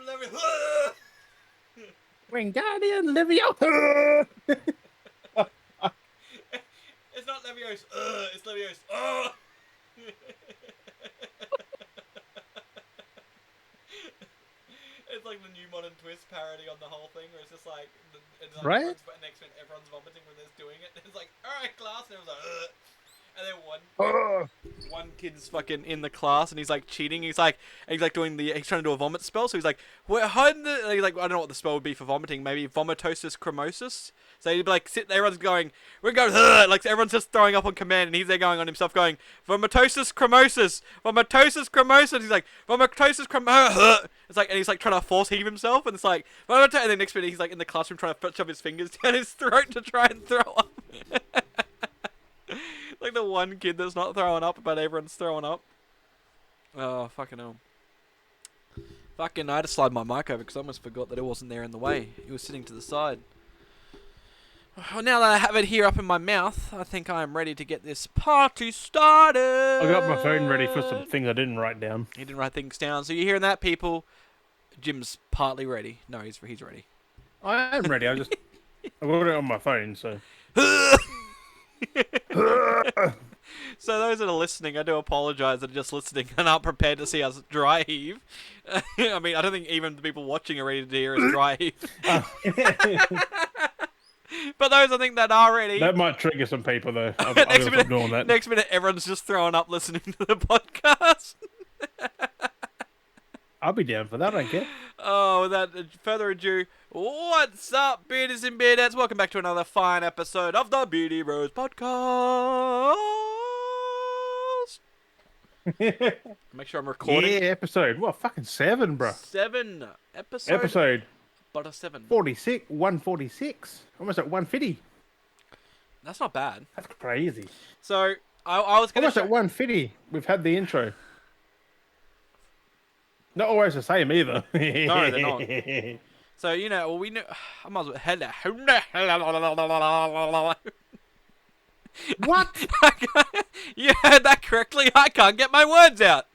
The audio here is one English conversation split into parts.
Leviosa. Wingardium Leviosa. It's not Leviosa. It's Leviosa. It's like the new Modern Twist parody on the whole thing, where it's just like, Right? Everyone's vomiting when they're doing it. It's like, all right, class, and it was like, ugh. And then one kid's fucking in the class, and he's like cheating. He's trying to do a vomit spell. So he's like, I don't know what the spell would be for vomiting. Maybe vomitosis cremosis. So he'd be like, everyone's going, we're going, ugh! Like everyone's just throwing up on command, and he's there going on himself, going, vomitosis cremosis, vomitosis cremosis. He's like, vomitosis cremosis. It's like, and he's like trying to force heave himself, and it's like, and then next minute he's like in the classroom trying to shove his fingers down his throat to try and throw up. Like the one kid that's not throwing up, but everyone's throwing up. Oh, fucking hell. Fucking, I had to slide my mic over because I almost forgot that it wasn't there in the way. It was sitting to the side. Well, now that I have it here up in my mouth, I think I am ready to get this party started. I got my phone ready for some things I didn't write down. He didn't write things down. So you're hearing that, people? Jim's partly ready. No, he's ready. I am ready. I got it on my phone, so. So those that are listening, I do apologise that are just listening and aren't prepared to see us dry heave. I mean, I don't think even the people watching are ready to hear us dry heave. But those I think that are ready. That might trigger some people though. I'm gonna stop doing that. Next minute, everyone's just throwing up listening to the podcast. I'll be down for that, I guess. Oh, without further ado, what's up, beardies and beardettes? Welcome back to another fine episode of the Beardy Rose Podcast. Make sure I'm recording. Yeah, episode. What, fucking 7, bro? 7 episode. Episode. But a 7. 146. Almost at 150. That's not bad. That's crazy. So, I was going to... Almost at 150. We've had the intro. Not always the same either. No, they're not. So, you know, well, we know... I might as well... What? You heard that correctly. I can't get my words out.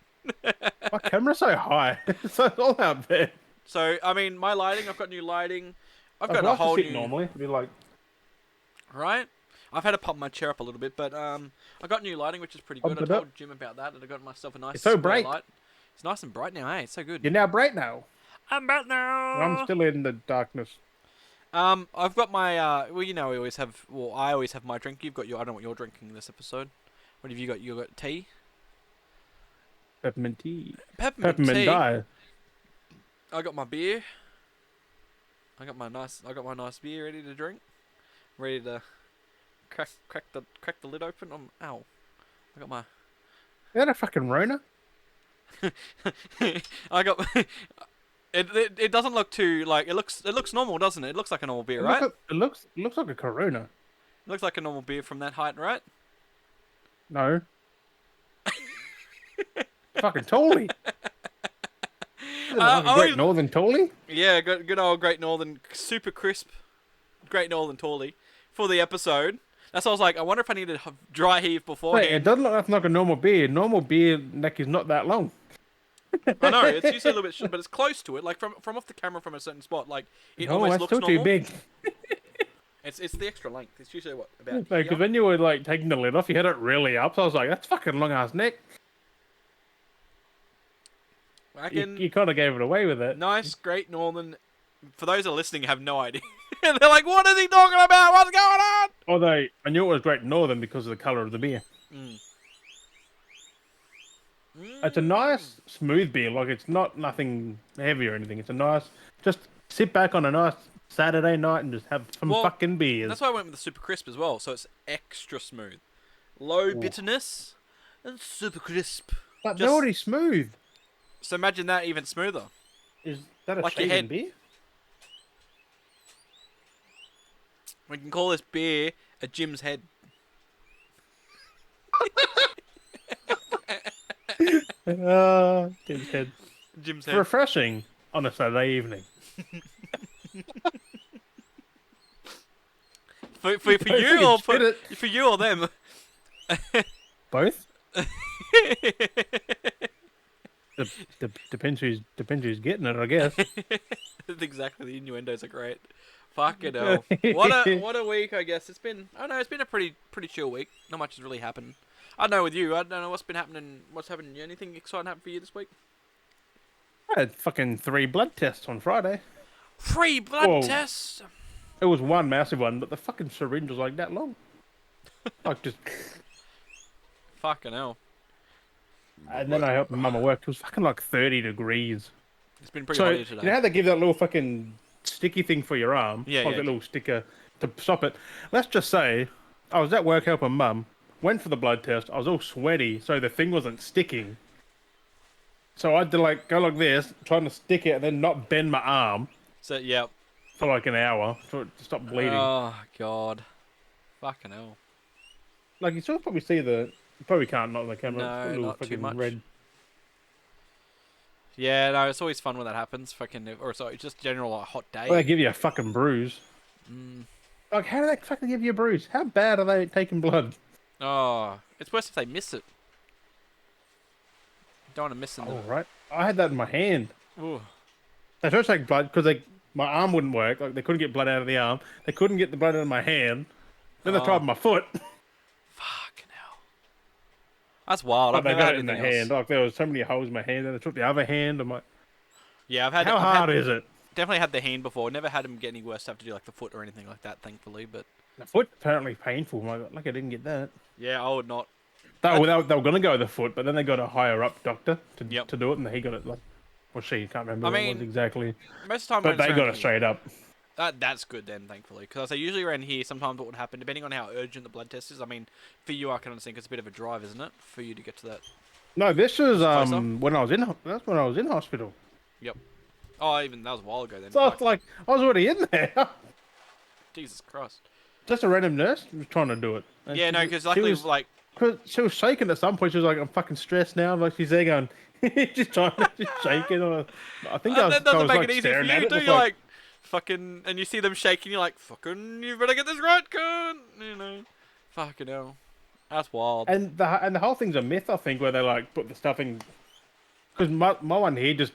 My camera's so high. So it's all out there. So, I mean, my lighting, I've got new lighting. I've got a whole new... normally. Be like... Right? I've had to pump my chair up a little bit, but I got new lighting, which is pretty good. I told Jim about that, and I got myself a nice it's so bright. light. It's nice and bright now, hey? It's so good. You're now bright now. I'm bright now. I'm still in the darkness. I've got my, well, you know, I always have my drink. You've got your, I don't know what you're drinking this episode. What have you got? You got tea? Peppermint tea. Peppermint tea. Dye. I got my beer. I got my nice beer ready to drink. Ready to crack the lid open. Ow. I got my... Is that a fucking Rona? I got... It doesn't look too, like, it looks normal, doesn't it? It looks like a normal beer, right? It looks like a Corona. It looks like a normal beer from that height, right? No. Fucking Tolly. Great Northern Tolly? Yeah, good old Great Northern, super crisp Great Northern Tolly for the episode. That's why I was like, I wonder if I need to dry heave beforehand. Wait, it doesn't look like a normal beer. Normal beer neck is not that long. I know, it's usually a little bit short, but it's close to it. Like from off the camera from a certain spot, like it almost looks normal. Too big. It's the extra length. It's usually what about. Because when you were like taking the lid off, you had it really up. So I was like, that's fucking long ass neck. You kind of gave it away with it. Nice, Great Northern. For those that are listening, have no idea. They're like, what is he talking about? What's going on? Although I knew it was Great Northern because of the colour of the beer. It's a nice, smooth beer. Like, it's not nothing heavy or anything. It's a nice... Just sit back on a nice Saturday night and just have some fucking beers. That's why I went with the super crisp as well. So it's extra smooth. Low bitterness and super crisp. But they're already smooth. So imagine that even smoother. Is that a like shaving beer? We can call this beer a Jim's head. Jim's head. Jim's head. Refreshing on a Saturday evening. for you or for you or them? Both. Depends who's getting it, I guess. Exactly, the innuendos are great. Fucking hell. What a week, I guess. It's been, I don't know, it's been a pretty chill week. Not much has really happened. I don't know with you. I don't know what's been happening. What's happening? Anything exciting happened for you this week? I had fucking 3 blood tests on Friday. 3 blood Whoa. tests. It was one massive one, but the fucking syringe was like that long. Like just. Fucking hell. And then I helped my mum at work. It was fucking like 30 degrees. It's been pretty So hot here you today. know how they give that little fucking sticky thing for your arm? Yeah, like yeah. that little sticker to stop it. Let's just say I was at work helping mum. Went for the blood test. I was all sweaty, so the thing wasn't sticking. So I had to like go like this, trying to stick it, and then not bend my arm So, yeah. for like an hour for it to stop bleeding. Oh, God. Fucking hell. Like you still probably see the. You probably can't not on the camera. No, It's a little not too fucking much. red. Yeah, no, it's always fun when that happens. Fucking, or sorry, just general like, hot day. Well, they give you a fucking bruise. Like, how do they fucking give you a bruise? How bad are they taking blood? Oh, it's worse if they miss it. Don't want to miss it. Oh, right. I had that in my hand. Ooh. They tried to take blood because my arm wouldn't work. Like, they couldn't get blood out of the arm. They couldn't get the blood out of my hand. Then they tried my foot. Fucking hell. That's wild. But I've they never got had it in the anything else. hand. Like, there was so many holes in my hand. Then they took the other hand. I'm like, Yeah, I've had. how hard is it? Definitely had the hand before. Never had them get any worse. Have to do like the foot or anything like that, thankfully. But The foot apparently painful. I'm like I didn't get that. yeah, I would not. They were going to go with the foot, but then they got a higher up doctor to Yep. to do it, and he got it like, well, she can't remember what it was exactly, Most of the time, but when it's they got around it straight up. That's good then, thankfully. Because I say usually around here, sometimes what would happen, depending on how urgent the blood test is. I mean, for you, I can understand 'cause it's a bit of a drive, isn't it, for you to get to that? No, this was Closer? when I was in. That's when I was in hospital. Yep. Oh, even that was a while ago then. So Fuck. it's like I was already in there. Jesus Christ. Just a random nurse was trying to do it. And Yeah, she no, was- because she luckily, was, like, cause she was shaking at some point. She was like, "I'm fucking stressed now." Like she's there going, just trying to just shaking. I think I was, that doesn't I was make like it easy for staring you, at it. do just you? Like, fucking, and you see them shaking, you're like, fucking, you better get this right, cunt. You know, fucking hell, that's wild. and the whole thing's a myth, I think, where they like put the stuff in. Because my one here just,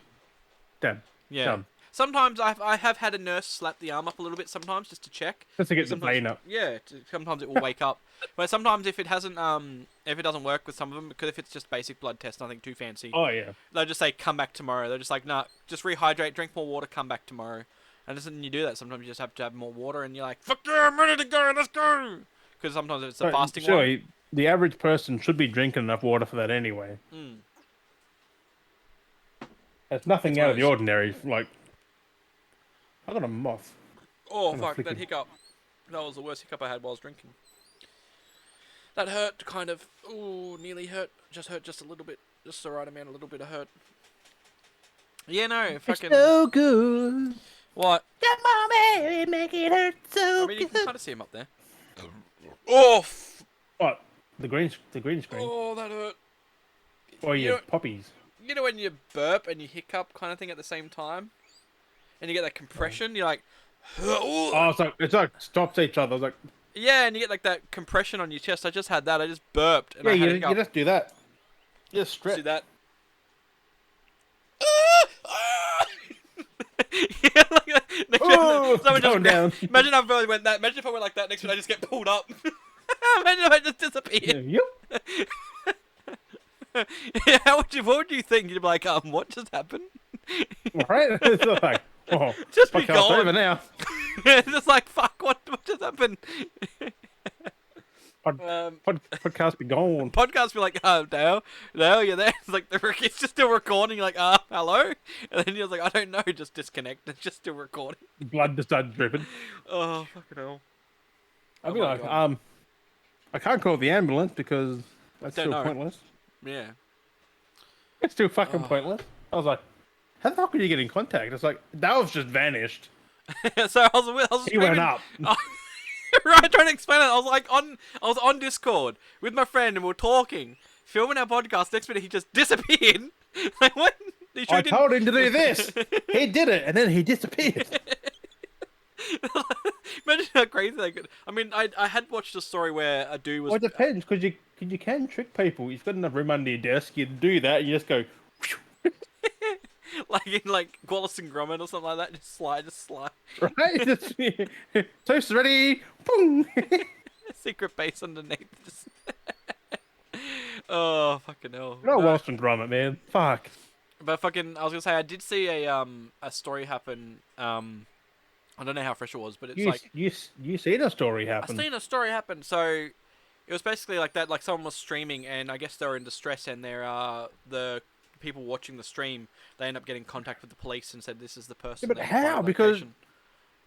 damn, Yeah. done. Sometimes I have had a nurse slap the arm up a little bit. Sometimes just to check. Just to get the Sometimes- pain up. Yeah. Sometimes it will wake up. But sometimes if it hasn't, if it doesn't work with some of them, because if it's just basic blood test, nothing too fancy, Oh yeah. they'll just say come back tomorrow. They're just like, nah, just rehydrate, drink more water, come back tomorrow. And then you do that. Sometimes you just have to have more water, and you're like, fuck yeah, I'm ready to go. Let's go. Because sometimes if it's a So, fasting surely the average person should be drinking enough water for that anyway. one. It's nothing It's out one of of the those- ordinary. Like, I got a moth. Oh Kinda fuck, that flicking. hiccup. That was the worst hiccup I had while I was drinking. That hurt, kind of. Ooh, nearly hurt. Just hurt just a little bit. Just the right amount, a little bit of hurt. Yeah, no, fucking. good. What? Come on, baby, make it hurt so I mean, you can kind of see him up there. Oh, What? The green screen? oh, that hurt. Or you your know- poppies? You know when you burp and you hiccup kind of thing at the same time? And you get that compression, you're like, Oh, it's like stops each other. It's like, yeah, and you get like that compression on your chest. I just had that. I just burped and yeah, I had a you hiccup. just do that. You just stretch. See that? Yeah, like that. Next Oh, minute, someone going down. Imagine if I really went that. Imagine if I went like that. Next minute, I just get pulled up. Imagine if I just disappeared. Yep. Yeah, what would you think? You'd be like, what just happened? Right? It's like, oh, Just be podcast gone. over now. It's just like, fuck, what just happened? Podcast be gone. Podcast be like, oh, Dale, you're there. It's like, it's just still recording. You're like, hello? And then you're like, I don't know, just disconnect. It's just still recording. Blood just started dripping. Oh, fucking hell. I'll Oh be my like, God. I can't call the ambulance because that's Don't still know. pointless. Yeah. It's still fucking Oh. pointless. I was like, how the fuck could you get in contact? It's like, Dale's just vanished. So I was He went screaming- up. Right, trying to explain it. I was on Discord with my friend and we were talking, filming our podcast. Next minute, he just disappeared. Like what? He I didn't- told him to do this. He did it, and then he disappeared. Imagine how crazy they could. I mean, I had watched a story where a dude was. Well, it depends, because you can trick people. You've got enough room under your desk. You do that, you just go. like in like Wallace and Gromit or something like that. Just slide. Right? Toast ready. Boom. Secret base underneath. Just... oh fucking hell. Not No. Wallace and Gromit, man. Fuck. But fucking, I was gonna say I did see a story happen. I don't know how fresh it was, but it's You like you seen a story I happen? seen a story happen. So it was basically like that. Like someone was streaming, and I guess they were in distress, and the people watching the stream, they end up getting contact with the police and said this is the Yeah, person. but They can find how? a Because location,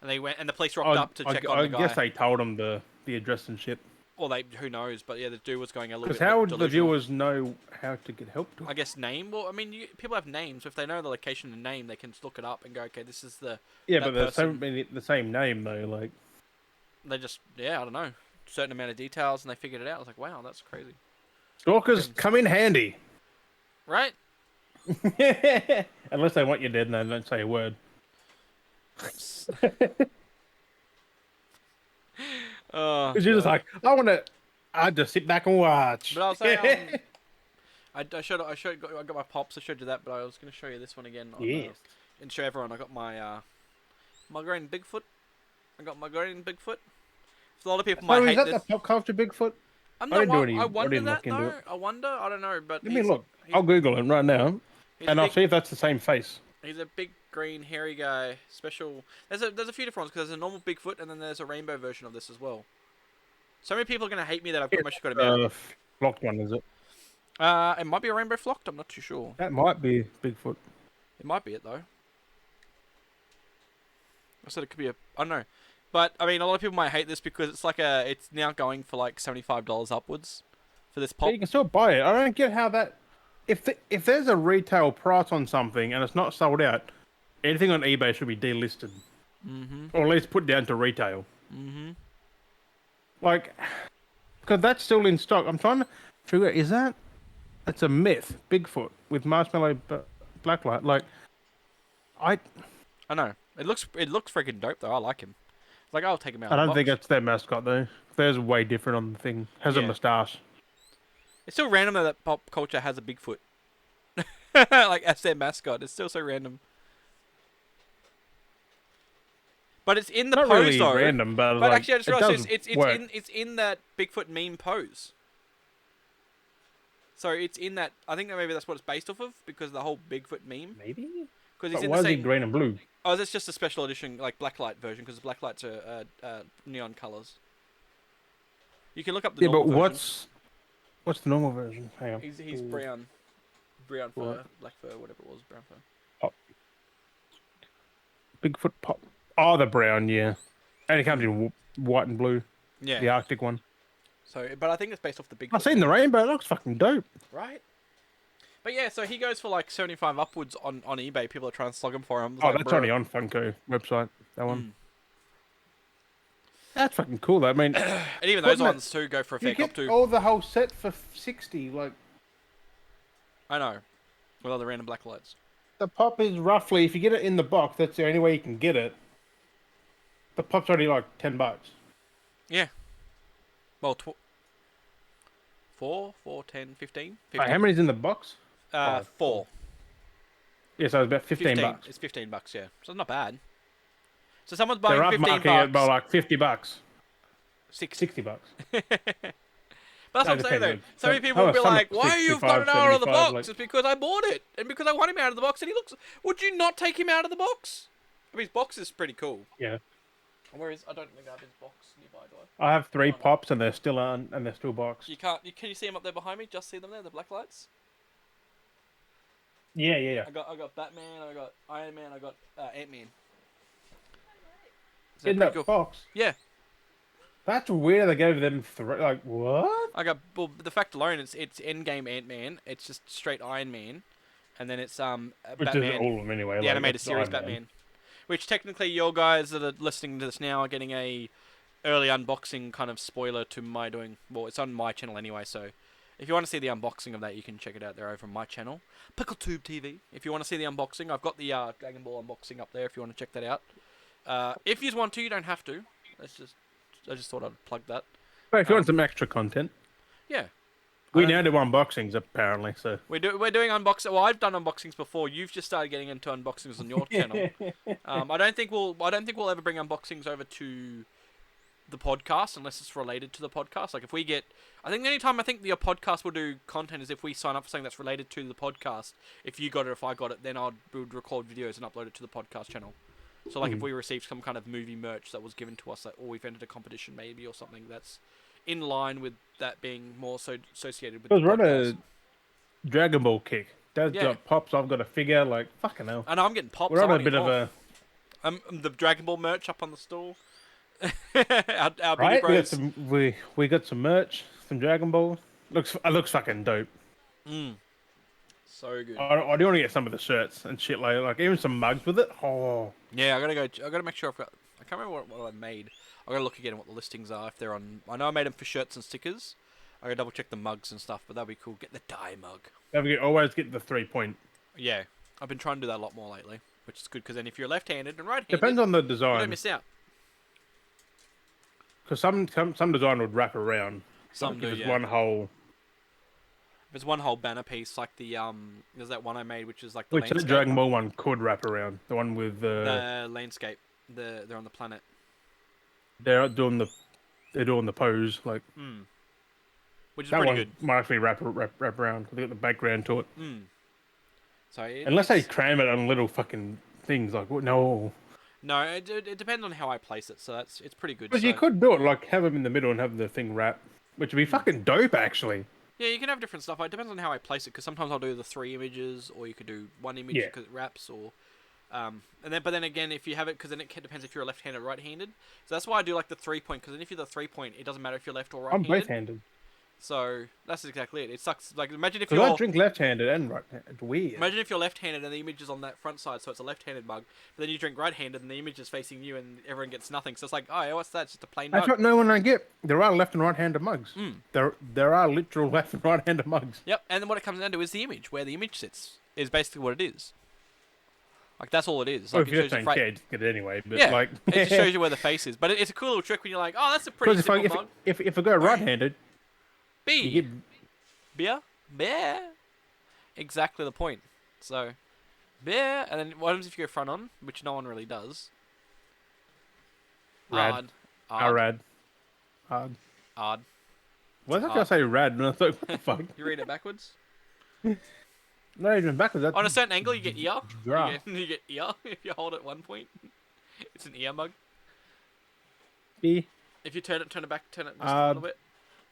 and they went, and the police rocked up to check on I the guess guy. they told them the address and shit. Well, they who knows, but yeah, the dude was going a little Because bit how would the delusional. viewers know how to get help to I guess name. Well, I mean, people have names. If they know the location and name, they can look it up and go, okay, this is Yeah, that but there's so person. many the same name though. Like They just I don't know, certain amount of details, and they figured it out. I was like, wow, that's crazy. stalkers Fucking- come in handy. Right? Unless they want you dead and they don't say a word. Oh, Because you're just God. like, I just sit back and watch. But I'll say, I got my pops. I showed you that, but I was going to show you this one again. Yes. And show everyone. I got my my green Bigfoot. I got my green Bigfoot. So a lot of people might Oh, is hate that this. the pop culture Bigfoot? I'm I not. didn't do any- I I wonder didn't that look into though. it. I wonder. I don't know, but Let me look. He's, I'll Google it right now, he's and a I'll big, see if that's the same face. He's a big green hairy guy. Special. There's a few different ones because there's a normal Bigfoot and then there's a rainbow version of this as well. So many people are gonna hate me that I've pretty much got him out. Flocked one, is it? It might be a rainbow flocked. I'm not too sure. That might be Bigfoot. It might be it though. I said it could be a. I don't know, but I mean, a lot of people might hate this because it's like it's now going for like $75 upwards for this But pop. you can still buy it. I don't get how that. If there's a retail price on something and it's not sold out, anything on eBay should be delisted, or at least put down to retail. Like, because that's still in stock. I'm trying to figure out, is that? It's a myth. Bigfoot with marshmallow blacklight. Like, I know it looks freaking dope though. I like him. Like I'll take him out. I of the don't think box. it's their mascot though. Theirs way different on the thing. Has a Yeah. moustache. It's still random though that pop culture has a Bigfoot. Like as their mascot. It's still so random. But it's in the Not pose really though. random, but But like, actually, I just it realized does it's work. in that Bigfoot meme pose. So it's in that. I think that maybe that's what it's based off of because of the whole Bigfoot meme. Maybe. Because But he's in why the is he same. green and blue? Oh, that's just a special edition, like blacklight version, because the blacklights are neon colors. You can look up the Yeah, but normal version. what's the normal version? Hang on. He's brown fur, What? black fur, whatever it was, brown fur. Pop. Bigfoot pop. Oh, the brown, yeah. And it comes in white and blue. Yeah. The Arctic one. So, but I think it's based off the Bigfoot. I've seen the rainbow. It looks fucking dope. Right. But yeah, so he goes for like 75 upwards on eBay. People are trying to slug him for him. It's Oh, like, that's bro. only on Funko website. That one. That's fucking cool though. I mean, And even those Putting that- ones too go for a you fair cop get too. all the whole set for 60. Like I know. With all the random black lights. the pop is roughly, if you get it in the box, that's the only way you can get it. The pop's already like $10. Yeah. Well, 4, 10, 15? Wait, how many's in the box? 4. Yeah, so it's about 15 bucks. It's $15, yeah. So it's not bad. So someone's buying They're 15 upmarking it by bucks. like 50 bucks. 60. $60. But that's what I'm saying though. depends. So many people Oh, will be some like, are "Why are you 65, got it out of the 75, box?" like- It's because I bought it, and because I want him out of the box. And he looks. Would you not take him out of the box? I mean, his box is pretty cool. Yeah. Where is? I don't think I have his box nearby, do I? I have 3 pops and they're still on and they're still boxed. You can't. Can you see him up there behind me? Just see them there, the black lights. Yeah. I got Batman. I got Iron Man. I got Ant-Man. Is In pretty that box. Yeah. That's weird. They gave them 3. Like what? I got the fact alone. It's Endgame Ant-Man. It's just straight Iron Man, and then it's Which Batman. is all of them anyway. The like, animated it's series Iron Man. Batman. Which technically your guys that are listening to this now are getting a early unboxing kind of spoiler to my doing. Well, it's on my channel anyway, so if you want to see the unboxing of that, you can check it out there over on my channel, PickleTube TV. If you want to see the unboxing, I've got the Dragon Ball unboxing up there if you want to check that out. If you want to, you don't have to. I just thought I'd plug that. But if you want some extra content, Yeah. We now do unboxings apparently, so We're doing unboxing. Well, I've done unboxings before. You've just started getting into unboxings on your channel. I don't think we'll ever bring unboxings over to the podcast unless it's related to the podcast. Like if we get, I think the only time I think the podcast will do content is if we sign up for something that's related to the podcast. If you got it, if I got it, then we would record videos and upload it to the podcast channel. So like if we received some kind of movie merch that was given to us, or we've entered a competition maybe or something that's in line with that being more so associated with the because we're on podcast. a Dragon Ball kick. Dad's Yeah. got pops. I've got a figure. Like fucking hell. I know I'm getting pops. We're I on want a to bit get of more. a The Dragon Ball merch up on the stall. our right. bros. We got some merch, some Dragon Ball. Looks fucking dope. So good. I do want to get some of the shirts and shit like even some mugs with it. Oh, Yeah, I gotta make sure I've got. I can't remember what I made. I gotta look again at what the listings are if they're on. I know I made them for shirts and stickers. I gotta double check the mugs and stuff, but that'd be cool. Get the dye mug. always get the 3-point. Yeah, I've been trying to do that a lot more lately, which is good because then if you're left-handed and right-handed, Depends on the you don't design. miss out. Because some design would wrap around. Some do, If it's yeah. one whole. There's one whole banner piece, like the there's that one I made, which is like the Which the landscape. Dragon Ball one could wrap around. The one with The landscape. They're on the planet. they're doing the pose like Which is that pretty one good. might actually wrap around. They got the background to it. So Unless they cram it on little fucking things like no. No, it depends on how I place it. So it's pretty good. But So, you could do it like have them in the middle and have the thing wrap, which would be fucking dope actually. yeah, you can have different stuff. It depends on how I place it, because sometimes I'll do the 3 images, or you could do 1 image Yeah. because it wraps, or but then again, if you have it, because then it depends if you're left-handed or right-handed. So that's why I do like the 3-point, because then if you're the 3-point, it doesn't matter if you're left or I'm right-handed. both-handed. So that's exactly it. It sucks. Like imagine if Because I you're drink left-handed and right-handed. It's weird. imagine if you're left-handed and the image is on that front side, so it's a left-handed mug. But then you drink right-handed and the image is facing you, and everyone gets nothing. So it's like, oh, what's that? It's just a plain That's mug. what no one I get. There are left and right-handed mugs. There are literal left and right-handed mugs. Yep. And then what it comes down to is the image, where the image sits, is basically what it is. Like that's all it is. Well, Like if you it just shows you don't care, just get it anyway. But yeah, like, it just shows you where the face is. But it's a cool little trick when you're like, oh, that's a pretty because simple mug. if I go right-handed, B. you get Beer. Exactly the point. So, beer, and then what happens if you go front on, which no one really does? Rad. Odd. Hard. Odd. Why did I say rad? And I thought, what the fuck? You read it backwards? Not even backwards. That's On a certain angle, you get ear. Dra. You get ear if you hold it at one point. It's an ear mug. B. If you turn it back, turn it just a little bit.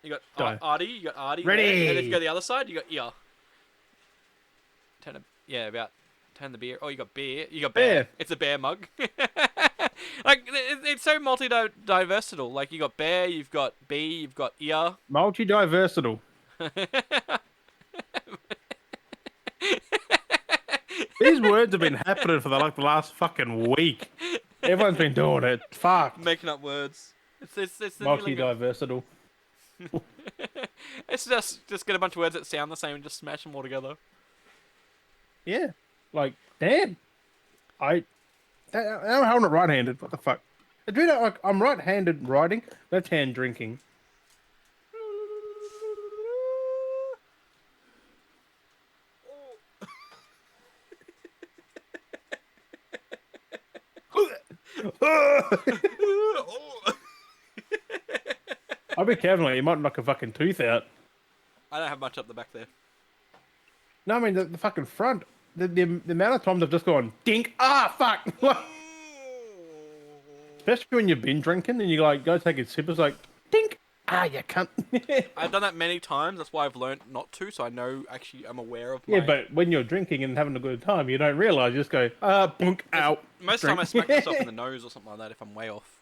You got Die. Artie. You got Artie. Ready. There. And if you go the other side, you got ear. Turn the beer. Oh, you got beer. You got bear. Bear. It's a bear mug. Like it's so multi-diversital. Like you got bear, you've got bee, you've got ear. Multi-diversital. These words have been happening for the last fucking week. Everyone's been doing it. Fuck. Making up words. It's the new lingo. Multi-diversital. It's just get a bunch of words that sound the same and just smash them all together. Yeah. Like, damn. I'm holding it right-handed. What the fuck? Do that like I'm right-handed writing, left-hand drinking. I'll be careful. You might knock a fucking tooth out. I don't have much up the back there. No, I mean the fucking front. The amount of times I've just gone dink. Ah, fuck. Especially when you've been drinking and you like go take a sip. It's like dink. Ah, you cunt. I've done that many times. That's why I've learned not to. So I know actually I'm aware of. Yeah, but when you're drinking and having a good time, you don't realise. You just go bunk out. Most of the time I smack myself in the nose or something like that if I'm way off.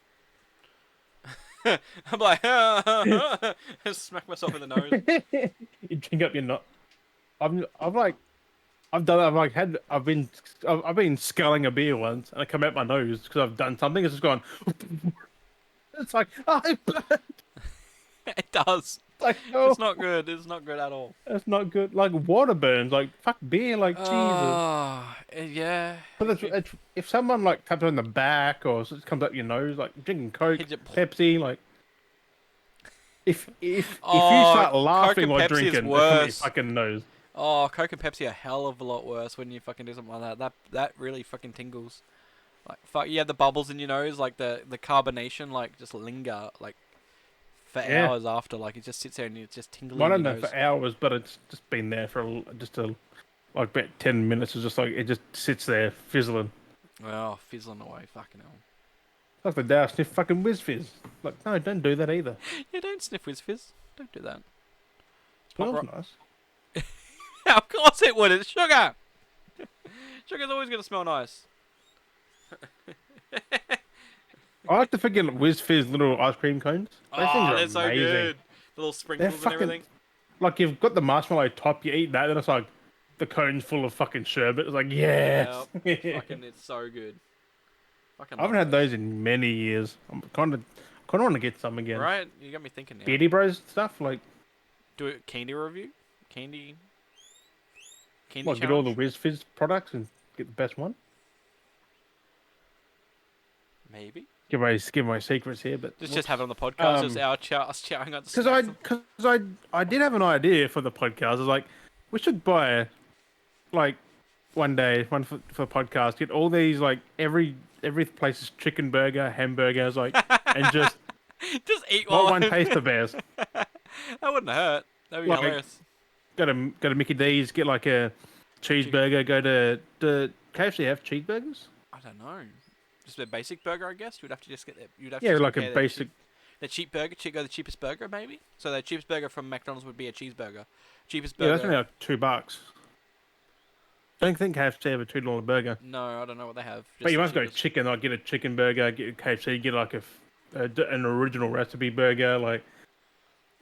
I'm like, smack myself in the nose. You drink up your nut. I've been sculling a beer once and it come out my nose because I've done something. It's just gone. It's like, oh, It does. like, no, It's not good. It's not good at all. that's not good. Like water burns. Like fuck beer. Like Jesus. Yeah. But if someone like taps on the back or it comes up your nose, like drinking Coke, Hit it- Pepsi, like if you Oh, start Coke laughing and while Pepsi is drinking, it's something you worse. fucking knows. Oh, Coke and Pepsi are a hell of a lot worse when you fucking do something like that. That really fucking tingles. Like fuck, you have the bubbles in your nose, like the carbonation, like just linger like for Yeah. hours after. Like it just sits there and it's just tingling Well, I in don't your know for nose. hours, but it's just been there for just a like about 10 minutes. It's just like it just sits there fizzling. Oh, fizzling away, fucking hell. Like the day I sniff fucking whiz fizz. Like, no, don't do that either. Yeah, don't sniff Whiz Fizz. Don't do that. Pop Smells rock. nice. Of course it would. It's sugar. Sugar's always gonna smell nice. I like to forget whiz fizz little ice cream cones. Those things Oh, are they're so amazing. good. The little They're sprinkles and fucking everything. like you've got the marshmallow top. You eat that, then it's like the cone's full of fucking sherbet. It's like Yeah, yes. fucking, it's so good. Fucking I love haven't had those. those in many years. I'm kind of want to get some again. Right? You got me thinking now. Beardy Bros stuff, like Do a candy review? Candy. Candy what? Get all the challenge? Whiz Fizz products and get the best one. Maybe. Give my secrets here, but Just have it on the podcast. Just um, our us chatting on the because snacks. I did have an idea for the podcast. I was like, we should buy like one day one for the podcast. Get all these like every place's chicken burger, hamburgers, like, and just Just eat what while one tastes the best. that wouldn't hurt. That'd be Like hilarious. go to Mickey D's, get like a cheeseburger. Go to KFC have cheeseburgers. I don't know. Just a basic burger, I guess. You'd have to just get that. You'd have to Yeah, just like a compare basic. the cheap burger. Go the cheapest burger, maybe. So the cheapest burger from McDonald's would be a cheeseburger. Cheapest Yeah, that's burger. only like $2. Don't think KFC have a $2 burger. No, I don't know what they have. Just But you the must go cheapest. chicken. Like get a chicken burger, get a KFC, get like an original recipe burger, like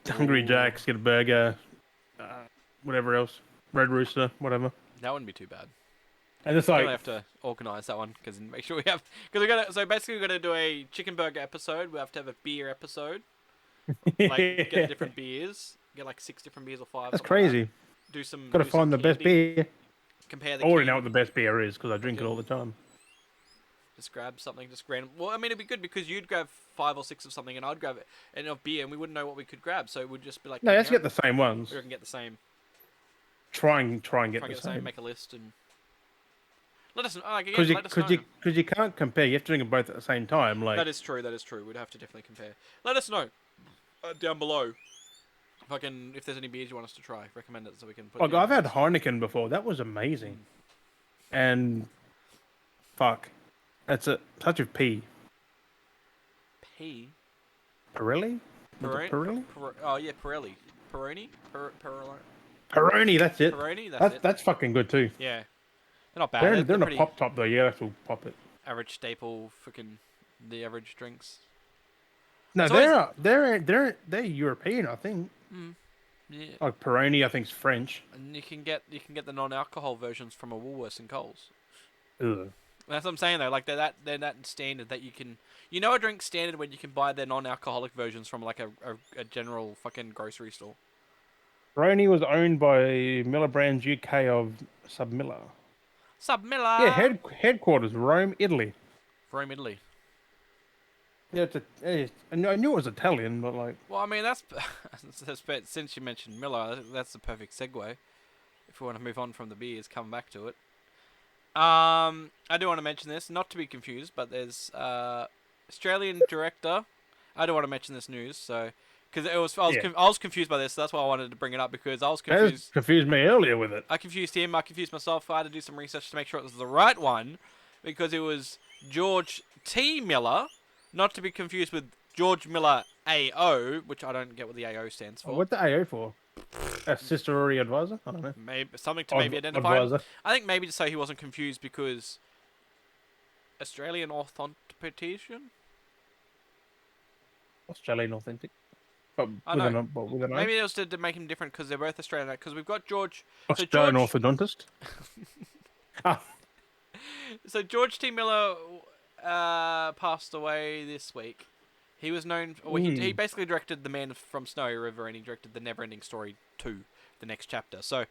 Hungry Ooh, Jack's, get a burger, whatever else, Red Rooster, whatever. that wouldn't be too bad. And it's We only like have to organise that one because make sure we have because we got to. So basically, we got to do a chicken burger episode. We have to have a beer episode. Like get different beers. Get like 6 different beers or 5. that's something like that. crazy. Do some. Got to do some find the best candy, beer. Compare the. I already know candy. what the best beer is because I drink it Okay. all the time. Just grab something, just random. Well, I mean, it'd be good because you'd grab 5 or 6 of something, and I'd grab it and of beer, and we wouldn't know what we could grab, so it would just be like. No, let's get comparing. the same ones. We can get the same. Try and get Try and the get the same. same. Make a list and let us know. Like, Because again, let us know. you can't compare. You have to drink them both at the same time. Like That is true. That is true. We'd have to definitely compare. Let us know down below. If there's any beers you want us to try, recommend it so we can put. like it in I've had the list. Heineken before. That was amazing. And fuck, that's such a P. P. Pirelli? Was it Pirelli? Oh yeah, Pirelli. Peroni. Peroni, that's it. Peroni. That's it. That's fucking good too. Yeah. They're not bad. They're in a pretty pop top though. Yeah, that's all pop it. average staple. Freaking the average drinks. No, It's always- they're European, I think. Yeah. Like Peroni, I think is French. And you can get the non-alcohol versions from a Woolworths and Coles. Ugh. That's what I'm saying though. Like they're that standard that you can. You know a drink standard when you can buy their non-alcoholic versions from like a general fucking grocery store. Peroni was owned by Miller Brands UK of Submiller. Sub Miller. Yeah, headquarters Rome, Italy. Rome, Italy. Yeah, I knew it was Italian, but like Well, I mean that's since you mentioned Miller, that's the perfect segue. If we want to move on from the beers, come back to it. I do want to mention this, not to be confused, but there's Australian director. I don't want to mention this news, so because I was confused by this, so that's why I wanted to bring it up because I was that confused. confused me earlier with it. I confused him. I confused myself. I had to do some research to make sure it was the right one because it was George T. Miller, not to be confused with George Miller AO, which I don't get what the AO stands for. What the AO for? Assistory advisor? I don't know. Maybe something to maybe identify him. Advisor. I think maybe just so he wasn't confused because Australian authentication. Australian authentic. But I with know. with an Maybe it was to make him different because they're both Australian. Because we've got George. Australian George, orthodontist. Ah, So George T. Miller passed away this week. He was known. Well, he basically directed The Man from Snowy River, and he directed The Neverending Story 2, the next chapter. So,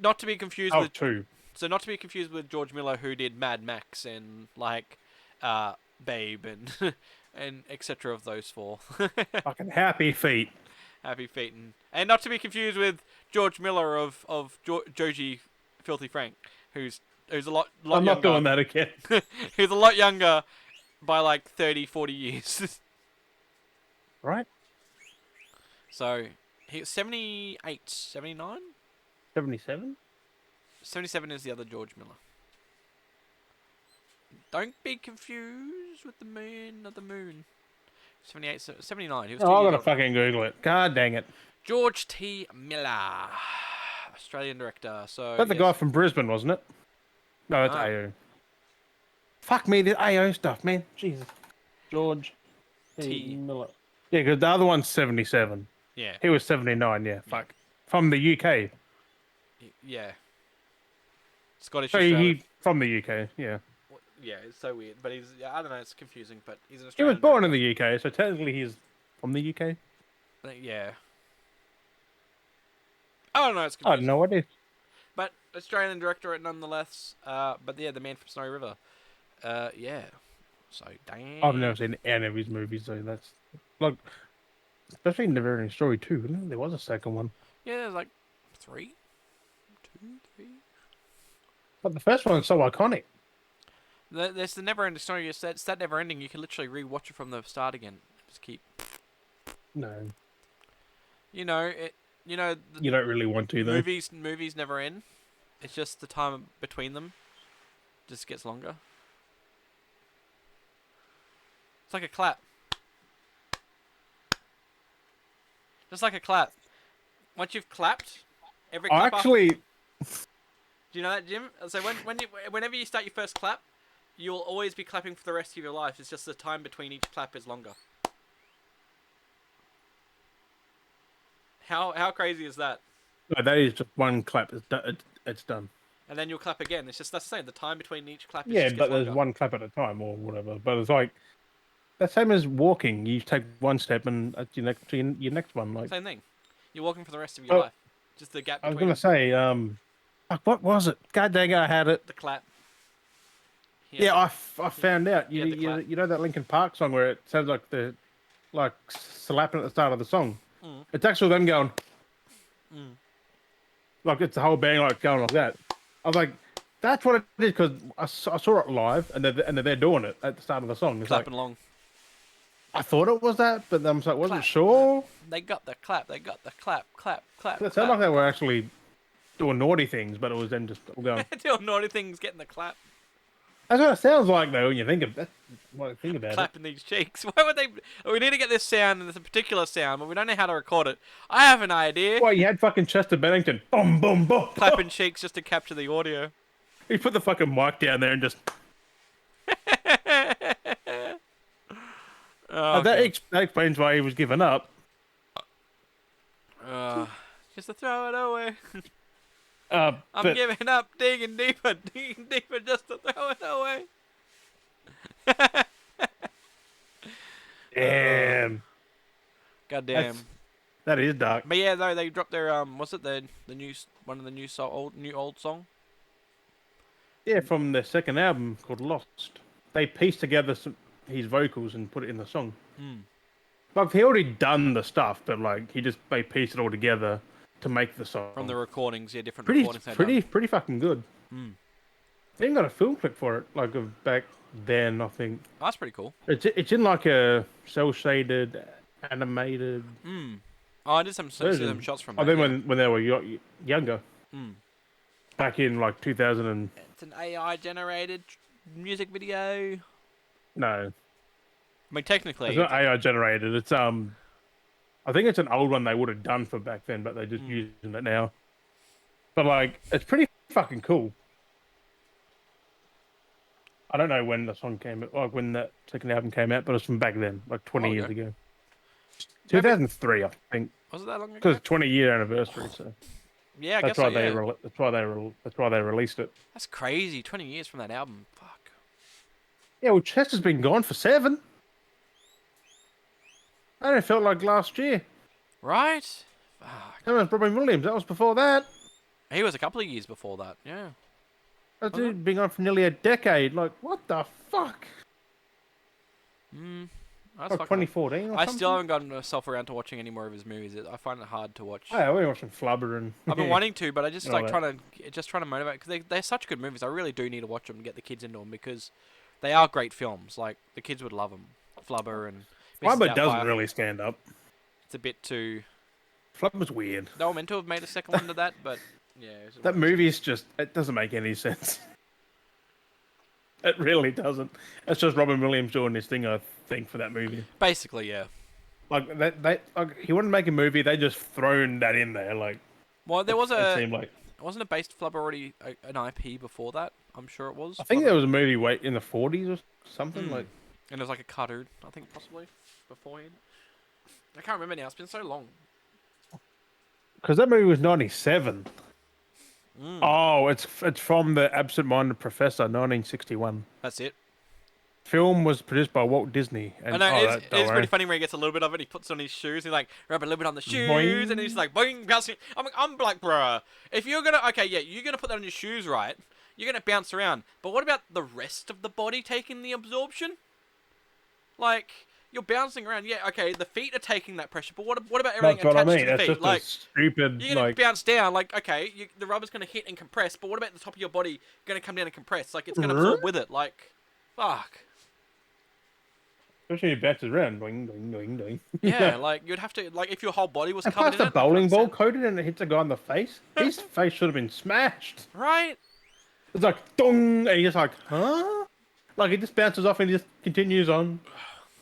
not to be confused with. true. So not to be confused with George Miller, who did Mad Max and like Babe and and etc. of those 4. Fucking happy feet. Happy Feet, and not to be confused with George Miller of Joji Filthy Frank, who's a lot I'm not younger. doing that again. Who's a lot younger by like 30, 40 years. Right? So he was 78, 79? 77? 77 is the other George Miller. Don't be confused with the man, not the moon. 78, 79. He was 2 Oh, I'm years gonna older. fucking Google it. God dang it. George T. Miller, Australian director. So That's the yes. guy from Brisbane, wasn't it? No, that's Ah. AO. Fuck me, the AO stuff, man. Jesus. George T. Miller. Yeah, because the other one's 77. Yeah. He was 79, yeah. Fuck. From the UK. Yeah. Scottish So Australian. he from the UK, yeah. Yeah, it's so weird, but he's I don't know, it's confusing, but he's an He was Australian born director. in the UK, so technically he's from the UK. Yeah. I don't know, it's I don't confusing. know what it is. But Australian director nonetheless. But yeah, the man from Snowy River. Yeah. So damn. I've never seen any of his movies, so that's like, especially in the Neverending Story too. I know there was a second one, Yeah, there's like 3, 2, 3. but the first one's so iconic. There's the never-ending story. It's that never-ending. You can literally re-watch it from the start again. Just keep. No, You know it. You know you don't really want to though. movies never end. It's just the time between them just gets longer. It's like a clap. Just like a clap. Once you've clapped, every clap Actually, do you know that, Jim? So whenever you start your first clap, you'll always be clapping for the rest of your life. It's just the time between each clap is longer. How crazy is that? no, that is just one clap. It's done. And then you'll clap again. It's just that's the same. The time between each clap Yeah, just but gets there's longer. one clap at a time or whatever. But it's like the same as walking. You take one step and at your next one. Like, Same thing. You're walking for the rest of your oh, life. Just the gap I was between gonna say, fuck, what was it? God dang it, I had it. the clap. Yeah, I found out. he had the clap. You know that Linkin Park song where it sounds like the slapping at the start of the song. Mm. It's actually them going Mm. like it's the whole band like going like that. I was like, that's what it is because I saw it live and they're doing it at the start of the song. It's Clapping like, along. I thought it was that, but then I wasn't Clap, sure. They got the clap. They got the clap. Clap. Clap. It clap. sounded like they were actually doing naughty things, but it was them just all going. Doing naughty things, getting the clap, That's what it sounds like though when you think of that. When I think about it. clapping these cheeks. Why would they? We need to get this sound, and it's a particular sound, but we don't know how to record it. I have an idea. Well, you had fucking Chester Bennington, boom, boom, boom, Clapping cheeks just to capture the audio. He put the fucking mic down there and just. Oh, That okay. explains why he was giving up. Just to throw it away. I'm I'm giving up, digging deeper, just to throw it away. Damn. Goddamn. That is dark. But yeah, though they dropped their what's it the new one of the new old song. Yeah, from their second album called Lost. They pieced together his vocals and put it in the song. Hmm. Like he already done the stuff, but like they pieced it all together to make the song. From the recordings, yeah, different pretty recordings. They've done. pretty fucking good. Hmm. They even got a film clip for it, like of back then. I think Oh, that's pretty cool. it's in like a cell shaded animated. Hmm. Oh, I did see version. some shots from I that. think Yeah. when they were younger, Hmm. back in like 2000 and It's an AI generated music video. no, I mean, technically, it's not AI generated. It's I think it's an old one they would have done for back then, but they're just using it now. But like, it's pretty fucking cool. I don't know when the song came out, like when that second album came out, but it's from back then, like 20 years ago. 2003, I think, was it that long ago? because 20-year anniversary. So Yeah, I that's guess why so. Yeah. that's why they released it. That's crazy. 20 years from that album. Fuck. Yeah, well, Chester's been gone for 7. I don't know, it felt like last year. Right? Fuck. That was Robin Williams. That was before that. He was a couple of years before that. Yeah. That dude been gone for nearly a decade. Like, what the fuck? That's Like fucking. 2014 or I still something. haven't gotten myself around to watching any more of his movies. I find it hard to Oh, watch. yeah, we're watching Flubber and I've been wanting to, but I just and all like that. trying to motivate because they're such good movies. I really do need to watch them and get the kids into them because they are great films. Like the kids would love them. Flubber and Mrs. Flubber doesn't Doubtfire. really stand up. It's a bit too. Flubber's weird. They were meant to have made a second one to that, but yeah, it That wasn't movie's just, it doesn't make any sense. It really doesn't. It's just Robin Williams doing his thing, I think, for that movie. basically, yeah. Like like he wanted to make a movie, they just thrown that in there. Like Well, there was it a seemed like. wasn't a based Flubber already an IP before that? I'm sure it was. I think Flubber. there was a movie in the 40s or something like. And it was like a cartoon, I think possibly beforehand. I can't remember now. It's been so long. Because that movie was 97. Mm. Oh, it's from The Absent-Minded Professor, 1961. That's it. Film was produced by Walt Disney. And, I know oh, it's pretty funny when he gets a little bit of it. He puts it on his shoes. He like rub a little bit on the shoes, Boing. and he's like boing bouncing. I'm like, bruh, if you're gonna you're gonna put that on your shoes, right? You're gonna bounce around. But what about the rest of the body taking the absorption? Like you're bouncing around. Yeah, okay, the feet are taking that pressure. But what about everything That's what I attached mean. to the That's feet? just Like a stupid, you're gonna like. bounce down. Like okay, the rubber's gonna hit and compress. But what about the top of your body gonna come down and compress? Like it's gonna absorb with it. Like fuck. Especially when he bounces around. Doing, doing, doing, doing. Yeah, like you'd have to like if your whole body was And covered plus in the it. I can bowling ball understand. coated and it hits a guy in the face. His face should have been smashed. Right? It's like, dong, and he's just like, huh? Like, it just bounces off and he just continues on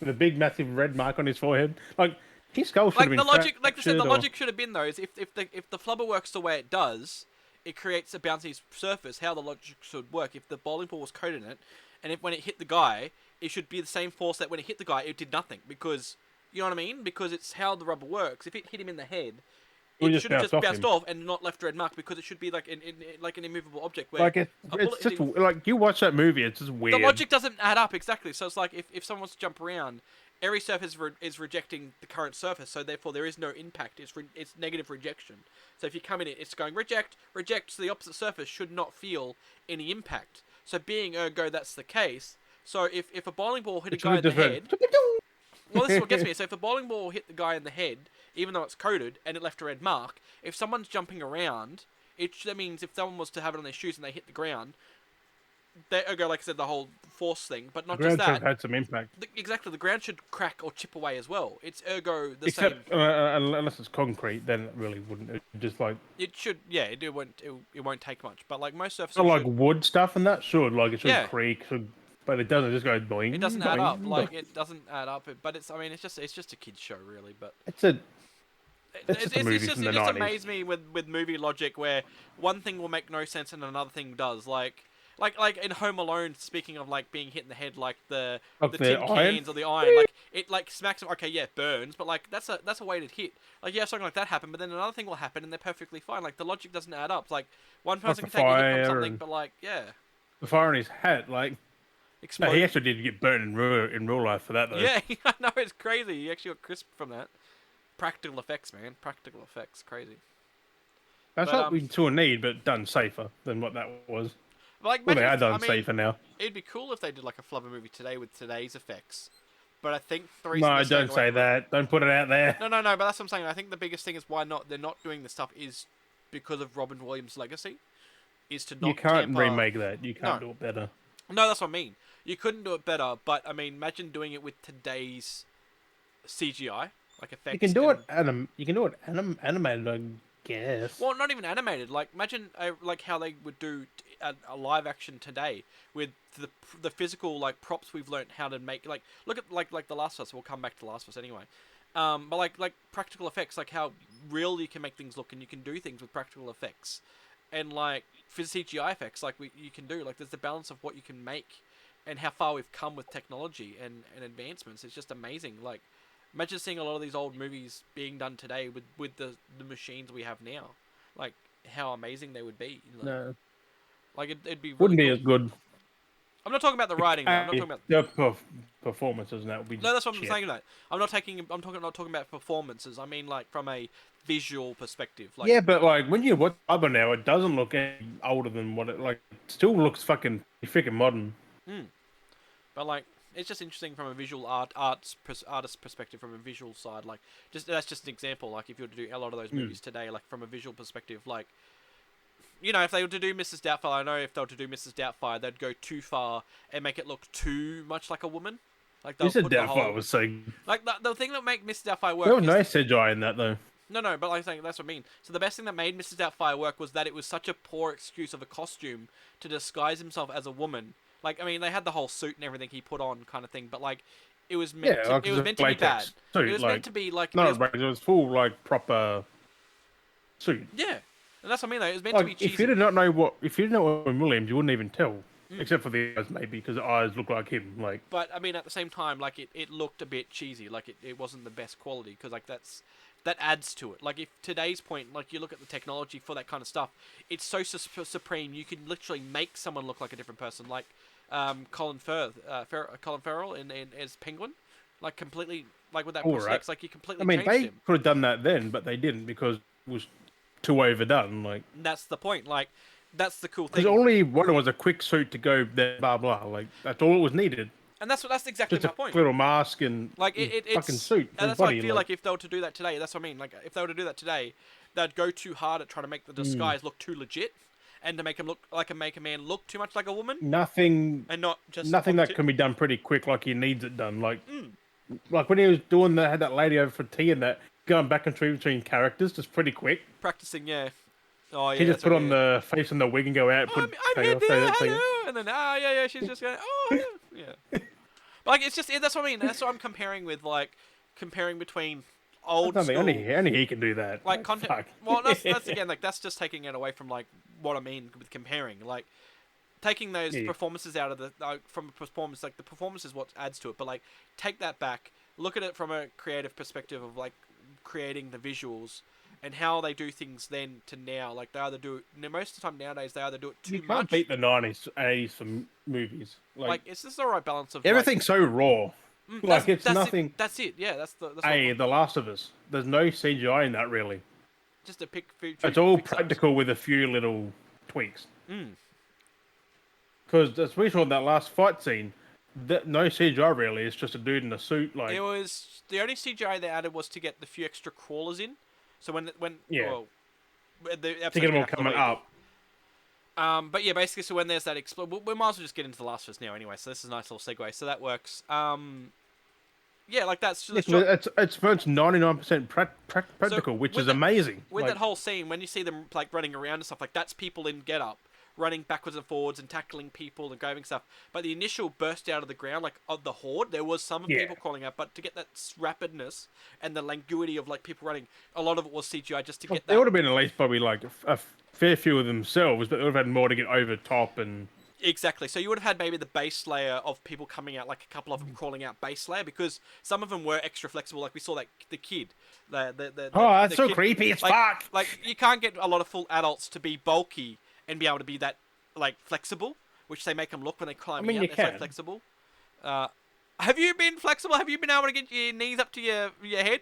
with a big, massive red mark on his forehead. Like, his skull should Like have the been logic, like I said, the fractured logic should have been though is if the flubber works the way it does, it creates a bouncy surface. How the logic should work. If the bowling ball was coated in it, and if when it hit the guy, it should be the same force that when it hit the guy, it did nothing because you know what I mean? Because it's how the rubber works. If it hit him in the head, it should have just bounced off and not left a red mark because it should be like like an immovable object where like, a it's bullet just, hitting- like, you watch that movie, it's just weird. the logic doesn't add up exactly. So it's like if someone wants to jump around, every surface is rejecting the current surface, so therefore there is no impact. It's negative rejection. So if you come in it, it's going reject, reject. So the opposite surface should not feel any impact. So being ergo that's the case. So if a bowling ball hit a guy in the head, well this is what gets me. So if a bowling ball hit the guy in the head, even though it's coated and it left a red mark, if someone's jumping around, that means if someone was to have it on their shoes and they hit the ground, they ergo like I said the whole force thing, but not The just ground should have that. had some impact. Exactly, the ground should crack or chip away as well. It's ergo the Except, same. unless it's concrete, then it really wouldn't. It just like, It should, yeah, it won't take much. But like most surfaces, so like should, wood stuff and that should, like, it should Yeah. creak, but it doesn't. It just goes boing. it doesn't add boing, up. Like boing. it doesn't add up. But it's, I mean, it's just a kids show really. But It's just a movie from the it just 90s. amazes me with movie logic where one thing will make no sense and another thing does. Like in Home Alone, speaking of like being hit in the head, like the Like the the tin iron? cans or the iron, like it like smacks them. Okay, yeah, it burns, but like that's a weighted hit. Like yeah, something like that happened, but then another thing will happen and they're perfectly fine. Like the logic doesn't add up. It's like one person the can take a hit fire from something, and- but like yeah, The fire on his hat, like. No, explode. he actually did get burned in real life for that, though. Yeah, I know it's crazy. He actually got crisp from that. Practical effects, man. Practical effects, crazy. That's But, what we sort of need, but done safer than what that was. But, like, Well, they imagine are if- done safer now. It'd be cool if they did like a flubber movie today with today's effects. But I think the No, reason they're staying don't away say from it- that. Don't put it out there. No, but that's what I'm saying. I think the biggest thing is why not they're not doing this stuff is because of Robin Williams' legacy. Is to not You can't tamper... remake that. You can't No. do it better. No, that's what I mean. You couldn't do it better, but I mean, imagine doing it with today's CGI, like effects. You can do and- it. You can do it animated, I guess. Well, not even animated. Like imagine like how they would do a live action today with the physical like props we've learnt how to make. Like look at like The Last of Us. We'll come back to The Last of Us anyway. But like practical effects, like how real you can make things look, and you can do things with practical effects, and like for CGI effects, like you can do. Like there's the balance of what you can make, and how far we've come with technology and advancements. It's just amazing. Like imagine seeing a lot of these old movies being done today with the machines we have now. Like how amazing they would be. You know? No, Like it'd be really wouldn't be cool. as good. I'm not talking about the writing. Though. I'm not talking about. The performances, and that would be. No, that's what I'm shit. saying. That I'm not talking about performances. I mean like from a visual perspective. Like Yeah, but like when you watch Flubber now, it doesn't look any older than what it like. It still looks freaking modern. But like It's just interesting from a visual artist perspective, from a visual side. Like, just that's just an example. Like, if you were to do a lot of those Mm. movies today, like from a visual perspective, like, you know, if they were to do Mrs. Doubtfire, I know if they were to do Mrs. Doubtfire, they'd go too far and make it look too much like a woman. Like, they'll This is put the Doubtfire whole was so. like the thing that make Mrs. Doubtfire There work was is no CGI in that though. no, but like I'm saying, that's what I mean. So the best thing that made Mrs. Doubtfire work was that it was such a poor excuse of a costume to disguise himself as a woman. Like, I mean, they had the whole suit and everything he put on, kind of thing, but like, Yeah, like it it's was a meant to be bad. latex It suit, was like meant to be like not a it was full like proper suit. yeah, and that's what I mean. Though. It was meant to be Like cheesy. if you did not know what if you didn't know Robin Williams, you wouldn't even tell, Mm. except for the eyes maybe because the eyes look like him. Like But I mean, at the same time, like it looked a bit cheesy. Like it wasn't the best quality because like that adds to it. Like if today's point, like you look at the technology for that kind of stuff, it's so supreme. You can literally make someone look like a different person. Like Colin Farrell in as Penguin, like completely like with that all right, prosthetics, like you completely I mean changed they him. could have done that then, but they didn't because it was too overdone. Like And that's the point. Like that's the cool because thing. all he wanted was a quick suit to go there, blah blah. Like that's all it was needed. And that's exactly Just my a point. little mask and Like his fucking it's suit for and his that's what I body. feel like if they were to do that today. That's what I mean. Like if they were to do that today, they'd go too hard at trying to make the Mm, disguise look too legit, and to make him look like make a man look too much like a woman, nothing, and not just nothing on the that tip. can be done pretty quick. Like he needs it done. Mm. Like when he was doing that, had that lady over for tea and that going back and forth between characters just pretty quick. Practicing, yeah. Oh He yeah, just that's put right. on Yeah. the face and the wig and go out, I'm put I'm take here, off, dear. say that, say it. Hello, and then yeah. She's just going, oh yeah. Like it's just that's what I mean. That's what I'm comparing with comparing between That's old nothing. school Only he can do that. like content. Fuck. Well, that's again like that's just taking it away from like what I mean with comparing. Like taking those Yeah, performances out of the from a performance, like the performance is what adds to it. But like take that back, look at it from a creative perspective of like creating the visuals and how they do things then to now. Like they either do it most of the time nowadays they either do it you too can't much. beat the '90s, '80s for movies. Like it's just the right balance of everything's so raw. Like it's that's nothing. it. That's it. Yeah, that's what Hey, The Last of Us. There's no CGI in that really. just a pick. It's all Pixar's. practical with a few little tweaks. Mm. Because as we saw in that last fight scene, that no CGI really. It's just a dude in a suit. Like It was the only CGI they added was to get the few extra crawlers in. So when yeah, well, the to episode's get them been all out for the coming week. up. But yeah, basically, so when there's that we might as well just get into the Last of Us now anyway. So this is a nice little segue. So that works. Yeah, like that's Yeah, 'cause it's 99% practical, which with is that- amazing. with Like, that whole scene when you see them like running around and stuff like that's people in Get Up running backwards and forwards and tackling people and grabbing stuff. But the initial burst out of the ground, like of the horde, there was some Yeah. people crawling out. But to get that rapidness and the languidity of like people running, a lot of it was CGI just to get there would that. have been at least probably like a fair few of themselves, but they would have had more to get over top and Exactly. So you would have had maybe the base layer of people coming out, like a couple of them crawling out base layer, because some of them were extra flexible. Like we saw that the kid, oh, that's the so kid, creepy as like, fuck. Like you can't get a lot of full adults to be bulky and be able to be that like flexible, which they make them look when they climb mean, out. you They're so can. flexible. Have you been flexible? Have you been able to get your knees up to your head?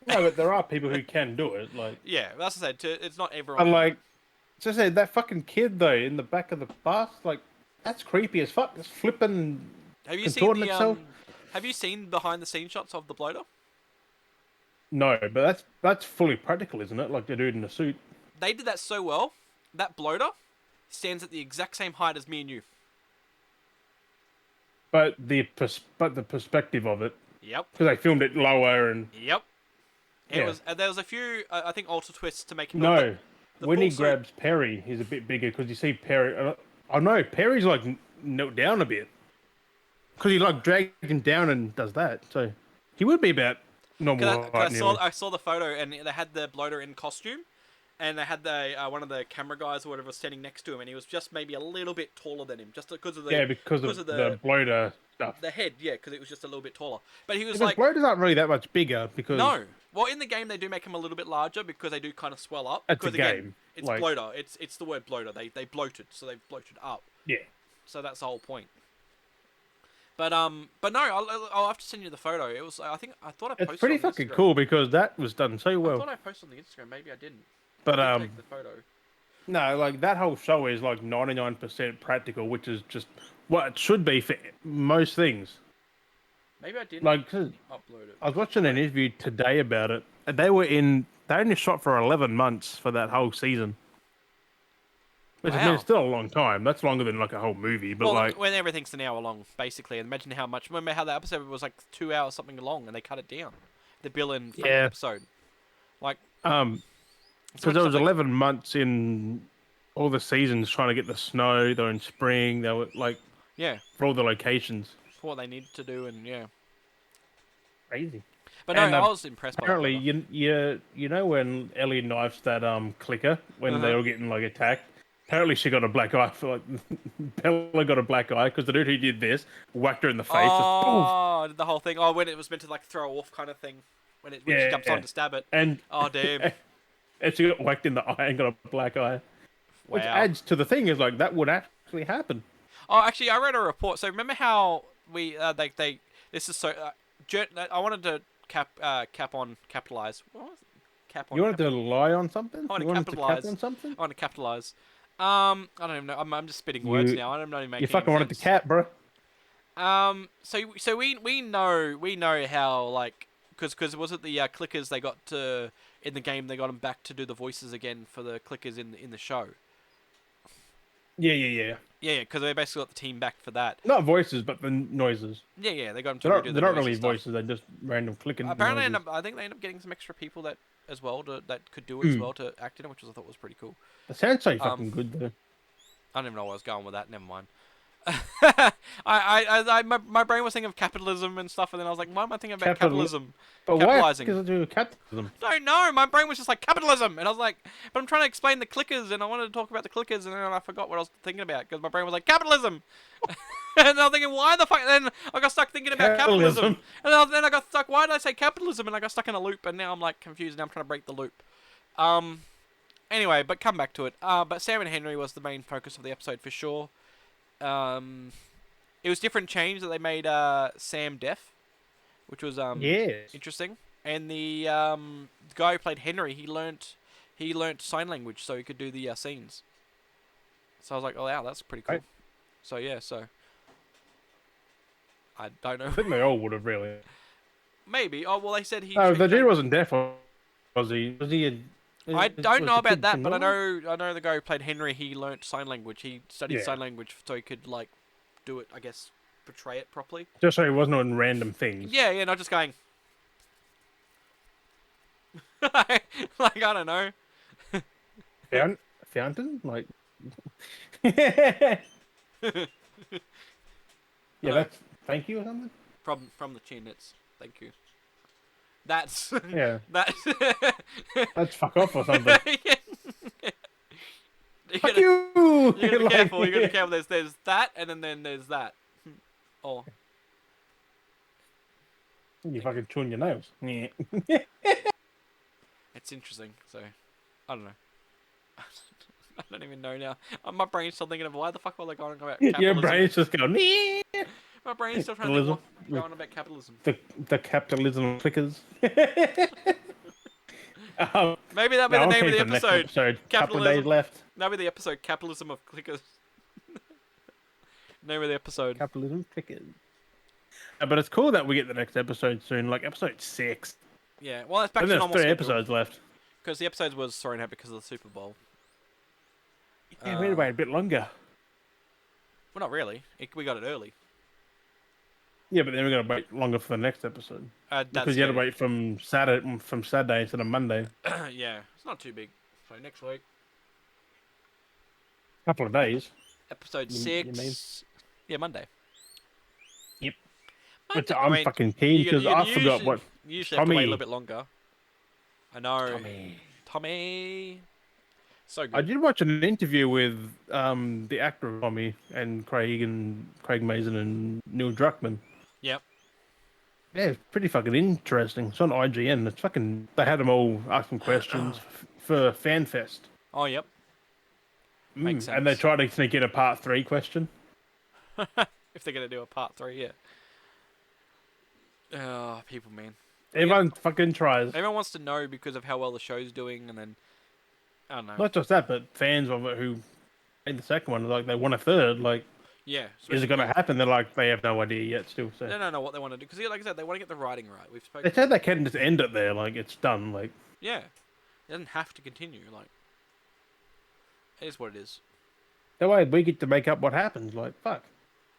No, but there are people who can do it. Like, Yeah, that's what I said. It's not everyone. and like, just say that fucking kid though in the back of the bus, like, that's creepy as fuck. It's flipping, Have you seen contorting the itself. Have you seen behind the scenes shots of the bloater? No, but that's fully practical, isn't it? Like the dude in the suit. They did that so well. That bloater stands at the exact same height as me and you. But the perspective of it, Yep. because they filmed it lower and Yep. It Yeah. was. There was a few, I think, alter twists to make him look no, the when full he suit. grabs Perry, he's a bit bigger because you see Perry. I know Perry's like knelt down a bit because he like dragged him down and does that. So he would be about normal height. I saw the photo and they had the bloater in costume, and they had the one of the camera guys or whatever was standing next to him, and he was just maybe a little bit taller than him, just because of the Yeah, because of the bloater stuff. the head, yeah, because it was just a little bit taller. But he was Because like, bloaters aren't really that much bigger because no. Well, in the game they do make him a little bit larger because they do kind of swell up. It's a Because again, game, it's like- bloater. It's the word bloater. They bloated, so they've bloated up. yeah. So that's the whole point. But no, I'll have to send you the photo. It was I thought I posted. It's pretty on fucking Instagram. cool because that was done so I well. thought I posted on the Instagram. Maybe I didn't. But I did take the photo. no, like that whole show is like 99% practical, which is just what it should be for most things. Maybe I didn't Like, upload it. I was watching an interview today about it, and they only shot for 11 months for that whole season. Which I mean, Wow. it's still a long time. That's longer than like a whole movie. But Well, like, when everything's an hour long, basically, and imagine how much. Remember how that episode was like 2 hours something long, and they cut it down. The Bill and Frank yeah, episode, like, so because much there stuff. was 11 months in all the seasons trying to get the snow. They were in spring. They were like Yeah, for all the locations. for what they needed to do, and yeah. Crazy. But no, And I was impressed by the apparently, trailer. you know when Ellie knifes that clicker when they Uh-huh. were getting like attacked. Apparently, she got a black eye for like Bella got a black eye because the dude who did this whacked her in the face. Just poof. Oh, I did the whole thing. Oh, when it was meant to like throw off kind of thing, when she jumps on Yeah, to stab it. and Oh damn! and she got whacked in the eye and got a black eye, which Wow. adds to the thing is like that would actually happen. Oh, actually, I read a report. So remember how we they this is so. I wanted to capitalize. What was it? You wanted to lie on something? I want You to wanted to cap capitalize. on something? I want to capitalize. I don't even know. I'm just spitting words You now. I don't even make you any fucking wanted to sense. cap, bro. So we know how like because was it the clickers they got to in the game they got them back to do the voices again for the clickers in the show. Yeah. Yeah, because they basically got the team back for that. Not voices, but the noises. Yeah, they got them to They're redo not, the they're not noise really and stuff. voices. They're just random clicking Apparently, noises. I think they end up getting some extra people that as well that could do it as well to act in it, which I thought was pretty cool. It sounds so fucking good though. I don't even know where I was going with that. Never mind. My brain was thinking of capitalism and stuff, and then I was like, why am I thinking about capitalism? But Capitalizing. why? Because do with capitalism. Don't know. My brain was just like capitalism, and I was like, but I'm trying to explain the clickers, and I wanted to talk about the clickers, and then I forgot what I was thinking about because my brain was like capitalism, and I was thinking, why the fuck? Then I got stuck thinking about capitalism, and then I got stuck. Why did I say capitalism? And I got stuck in a loop, and now I'm like confused. Now I'm trying to break the loop. Anyway, but come back to it. But Sam and Henry was the main focus of the episode for sure. It was different change that they made Sam deaf, which was Yes. interesting. And the guy who played Henry, he learnt sign language so he could do the scenes. So I was like, oh wow, that's pretty cool. Right. So yeah, I don't know. I think they all would have really. Maybe. Oh well, they said he. No, he the dude trained- wasn't deaf, was he? Was he? I don't was know the about kid that, from but I Norway? know the guy who played Henry. He learnt sign language. He studied Yeah. sign language so he could like do it. I guess portray it properly. Just so he wasn't on random things. Yeah, not just going. like I don't know. Fountain, like. Yeah, that's thank you or something. From the chin, it's thank you. That's Yeah, that's that's fuck off or something. You Fuck gotta, you! you gotta be Like- careful. You gotta be careful. There's that, and then there's that. Oh, You fucking chewing your nails. Yeah. it's interesting. So, I don't know. I don't even know now. My brain's still thinking of why the fuck was I going about capitalism? Your brain's just going. "Nee." My brain's still trying to think Capitalism. going on about capitalism. The capitalism clickers. Maybe that'll be no, the name okay of the for next episode. Couple of days Capitalism. left. That'll be the episode. Capitalism of Clickers. Name of the episode. Capitalism clickers. But it's cool that we get the next episode soon, like episode 6. Yeah. Well, it's back And to there's normal 3 schedule. episodes left. Because the episode was thrown out because of the Super Bowl. Yeah, we had to wait a bit longer. Well, not really. We got it early. Yeah, but then we're gonna wait longer for the next episode because you had to wait from Saturday instead of Monday. Yeah, it's not too big. So next week, Couple of days. episode You 6. mean? Yeah, Monday. Yep. Monday. But I'm fucking keen because I forgot what You usually have to wait a Tommy- little bit longer. I know. Tommy. So good. I did watch an interview with the actor of Tommy and Craig Mazin and Neil Druckmann. Yep. Yeah, it's pretty fucking interesting. It's on IGN. It's fucking. They had them all asking questions for FanFest. Oh, yep. Makes And they sense. tried to sneak in a part 3 question. If they're gonna do a part 3, yeah. Oh, people, man. Everyone fucking tries. Everyone wants to know because of how well the show's doing, and then I don't know. Not just that, but fans of it who made the second one, like they want a third. Like, Yeah, Is it especially going to with happen? They're like, they have no idea yet still. So they don't know what they want to do because, like I said, they want to get the writing right. We've they spoken said about they that can before. just end it there, like it's done. Like, Yeah, it doesn't have to continue. Like it is what it is. that way we get to make up what happens. Like, fuck.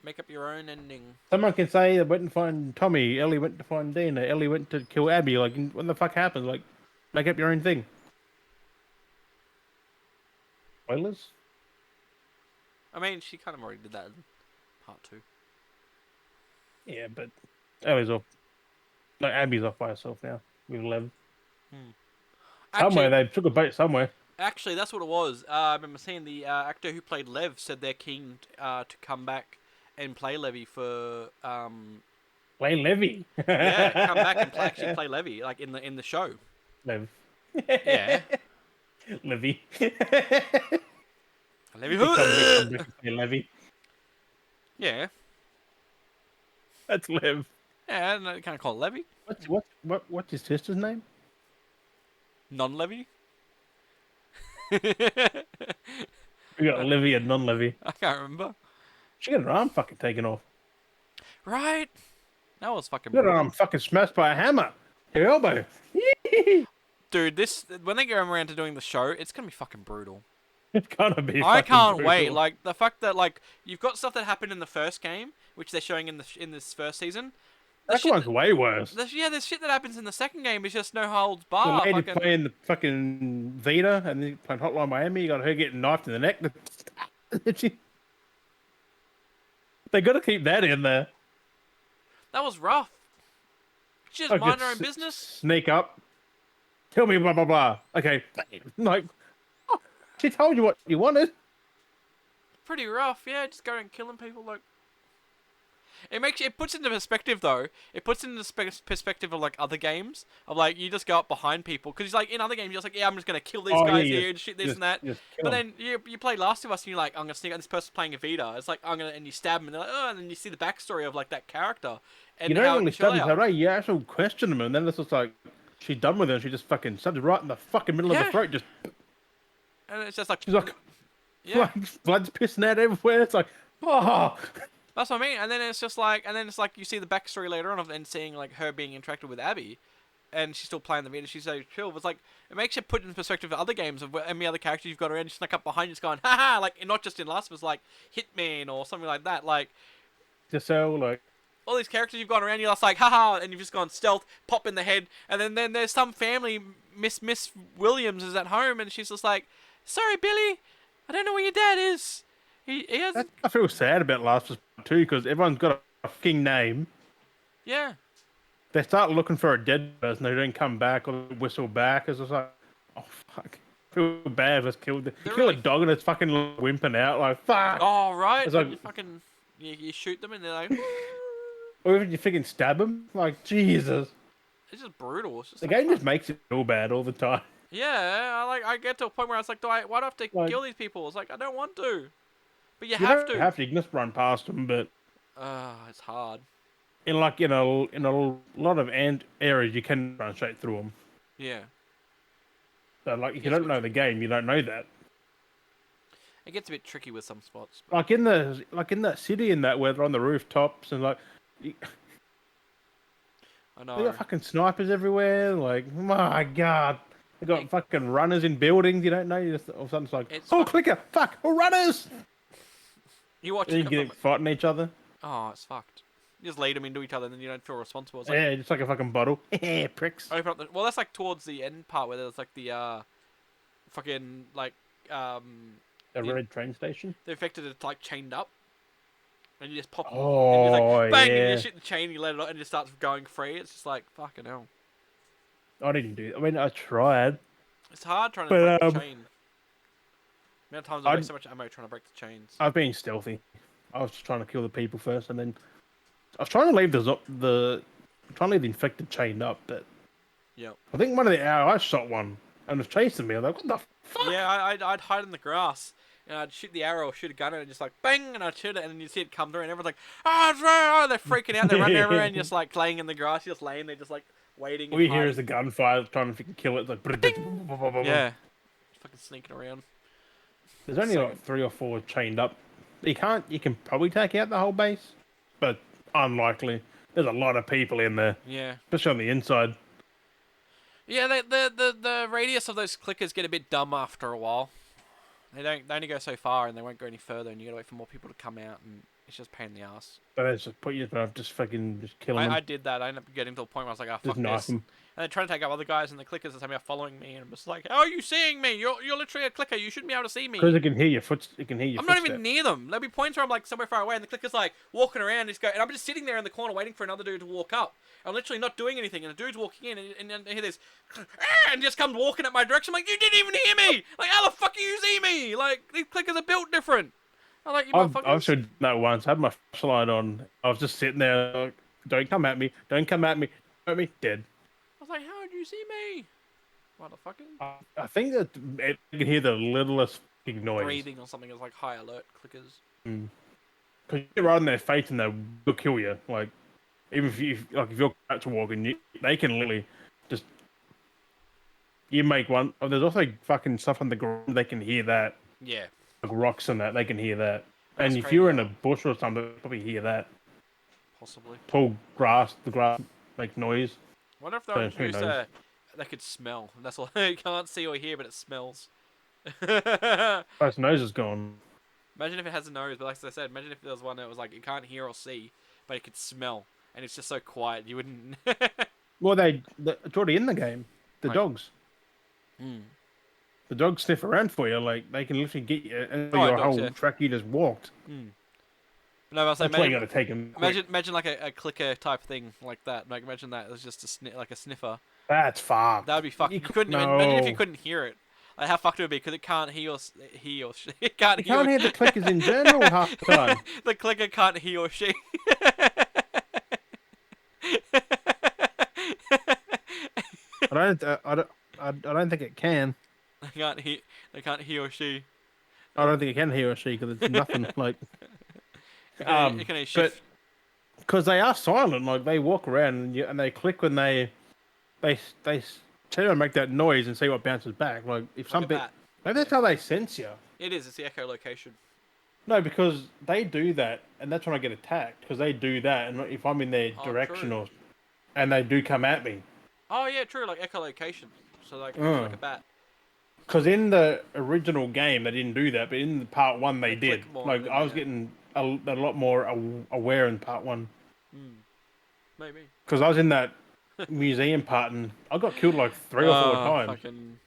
Make up your own ending. Someone can say they went and find Tommy, Ellie went to find Dina, Ellie went to kill Abby. Like, what the fuck happens? Like, make up your own thing. Spoilers? I mean, she kind of already did that in part 2. Yeah, but Ellie's off. No, Abby's off by herself now. With Lev. Hmm. Somewhere, Actually, they took a boat somewhere. that's what it was. I remember seeing the actor who played Lev said they're keen to come back and play Levy for Play Levy. yeah, come back and actually play Levy like in the show. Lev. Yeah, Levy. Levy. Come back and play Levy. Yeah, That's Lev. yeah, and they kind of call it Levy, What's his sister's name? non-Levy. We got Levy and non-Levy. I can't remember. She got her arm fucking taken off. Right, that was fucking She got her brutal. arm fucking smashed by a hammer. Her elbow. Dude, this when they get around to doing the show, it's gonna be fucking brutal. It's gonna be. I fucking can't brutal. wait. Like the fact that like you've got stuff that happened in the first game, which they're showing in this first season. The That shit one's way worse. the shit that happens in the second game is just no holds The bar. lady Fucking, playing the fucking Vita and then playing Hotline Miami, you got her getting knifed in the neck. They got to keep that in there. that was rough. Just Like, mind her own it's- business. Sneak up. Tell me blah blah blah. Okay, like oh, she told you what you wanted. Pretty rough, yeah. Just going and killing people like. It puts into perspective though. It puts into perspective of like other games of like you just go up behind people because like in other games you're just like yeah I'm just gonna kill these Oh, guys yeah, here and shit this and that. Just kill But 'em. then you play Last of Us and you're like I'm gonna sneak out this person's playing a Vita. It's like I'm gonna and you stab them and they're like oh and then you see the backstory of like that character and You how don't really chill study out. her, right? You actually question them, and then it's just like she's done with it. And she just fucking stabs right in the fucking middle of Yeah. the throat. Just And it's just like she's like yeah. blood's pissing out everywhere. It's like oh. That's what I mean. And then it's just like, and then it's like you see the backstory later on of and seeing like her being interacted with Abby, and she's still playing the Vita. She's so chill. It's like it makes you put in perspective of other games of any other character you've got around. You snuck up behind you, just going haha, like and not just in Last of Us, like Hitman or something like that. Like Just so like all these characters you've got around, you're just like haha, and you've just gone stealth, pop in the head, and then there's some family, Miss Williams is at home, and she's just like, sorry Billy, I don't know where your dad is. He hasn't. I feel sad about Last of Us 2 because everyone's got a fucking name. Yeah. They start looking for a dead person. They don't come back or whistle back. It's just like, oh fuck. I feel bad. Let's kill the They're kill a really- dog and it's fucking whimpering out like fuck. Oh right. It's And like- you fucking you shoot them and they're like. Or even you fucking stab them. Like Jesus. It's just brutal. It's just The like, game fuck. just makes it feel bad all the time. Yeah, I get to a point where I was like, why do I have to Like- kill these people? It's like I don't want to, but you You have don't to. have to. You can just run past them, but It's hard. in a lot of ant areas you can run straight through them. Yeah, So like if you Yes, don't know the game, you don't know that. it gets a bit tricky with some spots. But Like in that city in that where they're on the rooftops and like I they know. got fucking snipers everywhere. Like my god, they got It- fucking runners in buildings. You don't know. You just all of a sudden it's like It's oh fuck- clicker, fuck, oh runners. You watch And you it. get fighting each other. Oh, it's fucked. You just lead them into each other, and then you don't feel responsible. It's like, Yeah, just like a fucking bottle. Pricks. open up the, well, that's like towards the end part where there's like the fucking like A yeah. red train station. the affected are like chained up, and you just pop. and you Oh just like bang, and yeah. you shoot the chain, you let it out, and it just starts going free. It's just like fucking hell. I didn't do. I mean, I tried. It's hard trying to But, break the chain. The amount of times I I'd- waste so much ammo trying to break the chains. I was being stealthy. I was just trying to kill the people first, and then I was trying to leave trying to leave the infected chained up. But Yep. I think one of the I shot one and was chasing me. I was like, what the fuck? Yeah, I'd hide in the grass. And I'd shoot the arrow or shoot a gun and just like bang, and I'd shoot it, and then you see it come through, and everyone's like, "Ah, it's right!" Oh, they're freaking out, they're running everywhere, and you're just like laying in the grass, you're just laying there, just like waiting. All you and hear hiding. is the gunfire trying to fucking kill it. It's like, Yeah, just fucking sneaking around. There's only So like 3 or 4 chained up You can't. You can probably take out the whole base, but unlikely. There's a lot of people in there, Yeah. especially on the inside. Yeah, the radius of those clickers get a bit dumb after a while. They only go so far, and they won't go any further, and you gotta wait for more people to come out, and it's just a pain in the ass. But it's just put you, just fucking, just killing them. I did that. I ended up getting to a point where I was like, oh, Just fuck knife this. them. And then trying to take out other guys, and the clickers are somehow following me, and I'm just like, how are you seeing me? You're literally a clicker. You shouldn't be able to see Because me. it can hear your foot. It can hear your I'm not footsteps. even near them. There'll be points where I'm like somewhere far away, and the clicker's like walking around, and I'm just sitting there in the corner waiting for another dude to walk up. I'm literally not doing anything, and the dude's walking in, and I hear this, and just comes walking at my direction. I'm like, you didn't even hear me. Like, how the fuck do you see me? Like, these clickers are built different. I'm like, you motherfuckers. I've said that once. I had my flashlight on. I was just sitting there. Like, don't come at me. Don't come at me. Don't me. Dead. I was like, how did you see me? Motherfucker. I think that it you can hear the littlest noise. Breathing or something is like high alert clickers. Because you're right in their face and they'll kill you. Like, even if you're crouch walking, they can literally just. You make one. Oh, there's also fucking stuff on the ground. They can hear that. Yeah. Like rocks and that. They can hear that. That's and if crazy. you're in a bush or something, they'll probably hear that. Possibly. Tall grass. The grass makes noise. Wonder if they'll So, who introduce knows? they could smell. That's all. You can't see or hear, but it smells. Oh, its nose is gone. Imagine if it has a nose, but like I said, imagine if there was one that was like, you can't hear or see, but it could smell. And it's just so quiet, you wouldn't... Well, it's already in the game. The Right. dogs. Mm. The dogs sniff around for you. Like, they can literally get you and Oh, your dogs, whole yeah. track you just walked. Mm. No, I was like, That's why you got to take them. imagine like a clicker type thing like that. Like, imagine that it was just like a sniffer. That's fucked. That would be fucked. You couldn't no. imagine if you couldn't hear it. Like, how fucked it would be, because it can't hear or it can't You can't hear the clickers in general half the time. The clicker can't he or she. I don't think it can. They can't he or she. I don't think it can he or she because it's nothing like. It can only But shift. because they are silent, like they walk around and they click when they try to make that noise and see what bounces back. Like if Like a something, bat. maybe that's how they sense you. It is. It's the echolocation. No, because they do that, and that's when I get attacked. Because they do that, and if I'm in their direction true. and they do come at me. Oh yeah, true. Like echolocation. So like like a bat. Because in the original game they didn't do that, but in the part one they did. click more, Like didn't I they? was getting a lot more aware in part one. Maybe. Because I was in that museum part, and I got killed like 3 or 4 times. Fucking...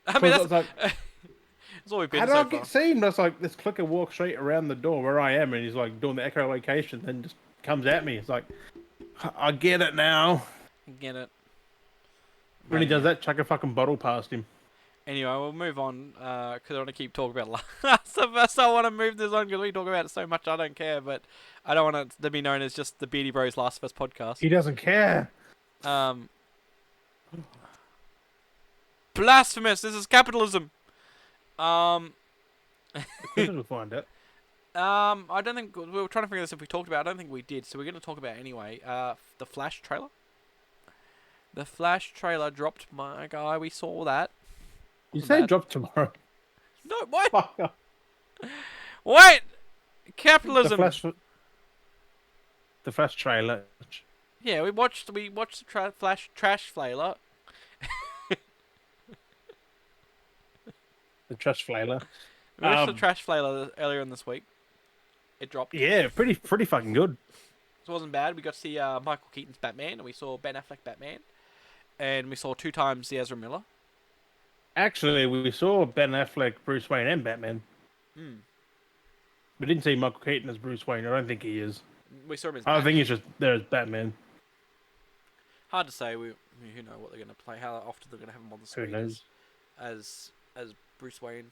I mean, I that's, was like, that's all we've been how did so I far. get seen? That's like this clicker walks straight around the door where I am, and he's like doing the echolocation, and just comes at me. It's like, I get it now. Get it. When he does that, chuck a fucking bottle past him. Anyway, we'll move on because I want to keep talking about Last of Us. I want to move this on because we talk about it so much. I don't care, but I don't want it to be known as just the Beardy Bros Last of Us podcast. He doesn't care. Blasphemous! This is capitalism. We'll find out. I don't think we were trying to figure this if we talked about. I don't think we did, so we're going to talk about it anyway. The Flash trailer. The Flash trailer dropped, my guy. We saw that. You say drop tomorrow. No, what? Fuck off. Wait! Capitalism. The Flash trailer. Yeah, we watched the Flash trash trailer. The trash flailer. We watched the trash trailer earlier in this week. It dropped. Yeah, pretty fucking good. So it wasn't bad. We got to see Michael Keaton's Batman, and we saw Ben Affleck Batman, and we saw 2 times the Ezra Miller. Actually, we saw Ben Affleck, Bruce Wayne, and Batman. We didn't see Michael Keaton as Bruce Wayne. I don't think he is. We saw him as I Batman. think he's just there as Batman. Hard to say. We who know what they're going to play, how often they're going to have him on the Who screen knows? as Bruce Wayne.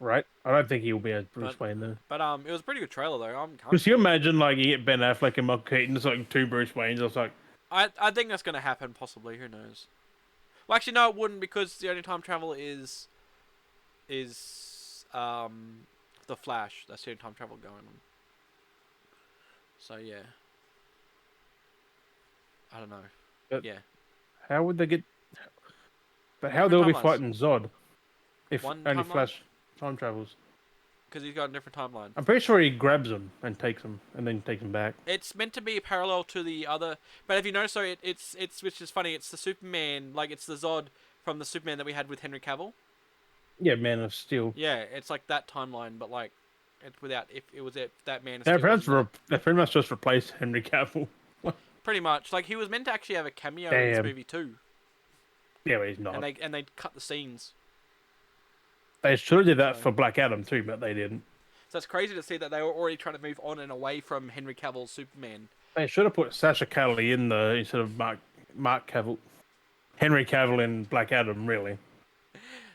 Right? I don't think he'll be as Bruce Wayne though. But it was a pretty good trailer though. Because you imagine like you get Ben Affleck and Michael Keaton, it's like 2 Bruce Waynes. I was like, I think that's going to happen possibly. Who knows? Well, actually, no, it wouldn't, because the only time travel is the Flash. That's the only time travel going on. So yeah, I don't know. But yeah, how would they get? But how Different they'll be timelines. fighting Zod if One only timeline? Flash time travels? because he's got a different timeline. I'm pretty sure he grabs him and takes him, and then takes him back. It's meant to be parallel to the other, but if you notice, so it's which is funny. It's the Superman, like it's the Zod from the Superman that we had with Henry Cavill. Yeah, Man of Steel. Yeah, it's like that timeline, but like it's without if it was if that Man of They Steel. they pretty much just replaced Henry Cavill. Pretty much, like he was meant to actually have a cameo in Damn. this movie too. Yeah, but he's not. And they cut the scenes. They should have did that for Black Adam too, but they didn't. So it's crazy to see that they were already trying to move on and away from Henry Cavill's Superman. They should have put Sasha Calle in there instead of Mark Cavill. Henry Cavill in Black Adam, really.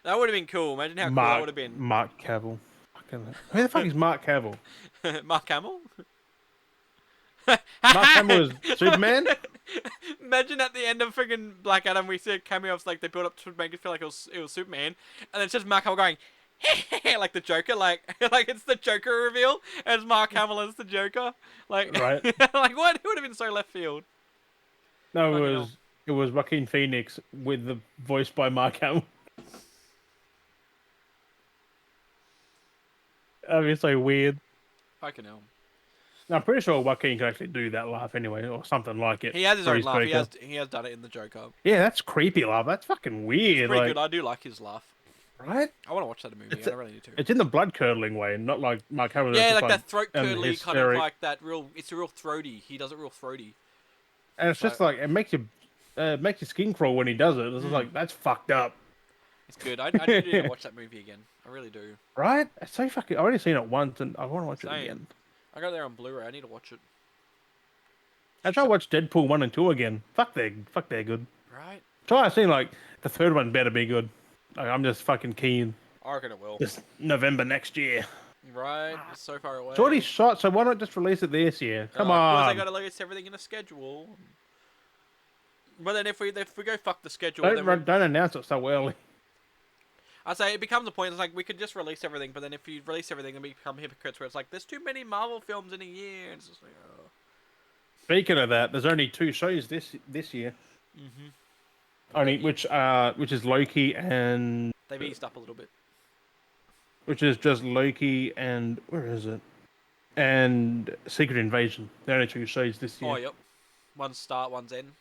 That would have been cool. Imagine how cool that would have been. Mark Cavill. Who the fuck is Mark Cavill? Mark Hamill? Mark Hamill is Superman? Imagine at the end of friggin' Black Adam, we see a cameo of like they built up to make it feel like it was Superman, and then it's just Mark Hamill going, like the Joker, like it's the Joker reveal, as Mark Hamill as the Joker, like Right. like what? It would have been so left field. No, it was Joaquin Phoenix with the voice by Mark Hamill. That'd be so weird. Fucking hell. I'm pretty sure Joaquin can actually do that laugh anyway, or something like it. He has his own laugh. Joker. He has done it in the Joker. Yeah, that's creepy laugh. That's fucking weird. It's pretty like, good. I do like his laugh. Right? I want to watch that movie. I really need to. It's in the blood curdling way, not like Mark Hamill. Yeah, like that throat curdly kind of hysteric. like that real. It's a real throaty. He does it real throaty. And it's just like it makes your skin crawl when he does it. It's just like that's fucked up. It's good. I need to watch that movie again. I really do. Right? It's so fucking. I've only seen it once, and I want to watch it again. I got there on Blu-ray. I need to watch it. I try to watch Deadpool 1 and 2 again. Fuck, they're good. Right. Try to see like the third one better be good. Like, I'm just fucking keen. I reckon it will. Just November next year. Right. It's so far away. It's already shot, so why not just release it this year? Come Because on. they got to release everything in a schedule. But then if we go fuck the schedule, Don't announce it so early. I'd say it becomes a point. It's like we could just release everything, but then if you release everything, then we become hypocrites. Where it's like there's too many Marvel films in a year. And it's just like, oh. Speaking of that, there's only 2 shows this year. Mm-hmm. Only which is Loki and They've eased up a little bit. Which is just Loki and where is it? And Secret Invasion. The only 2 shows this year. Oh yep. One's start, one's end.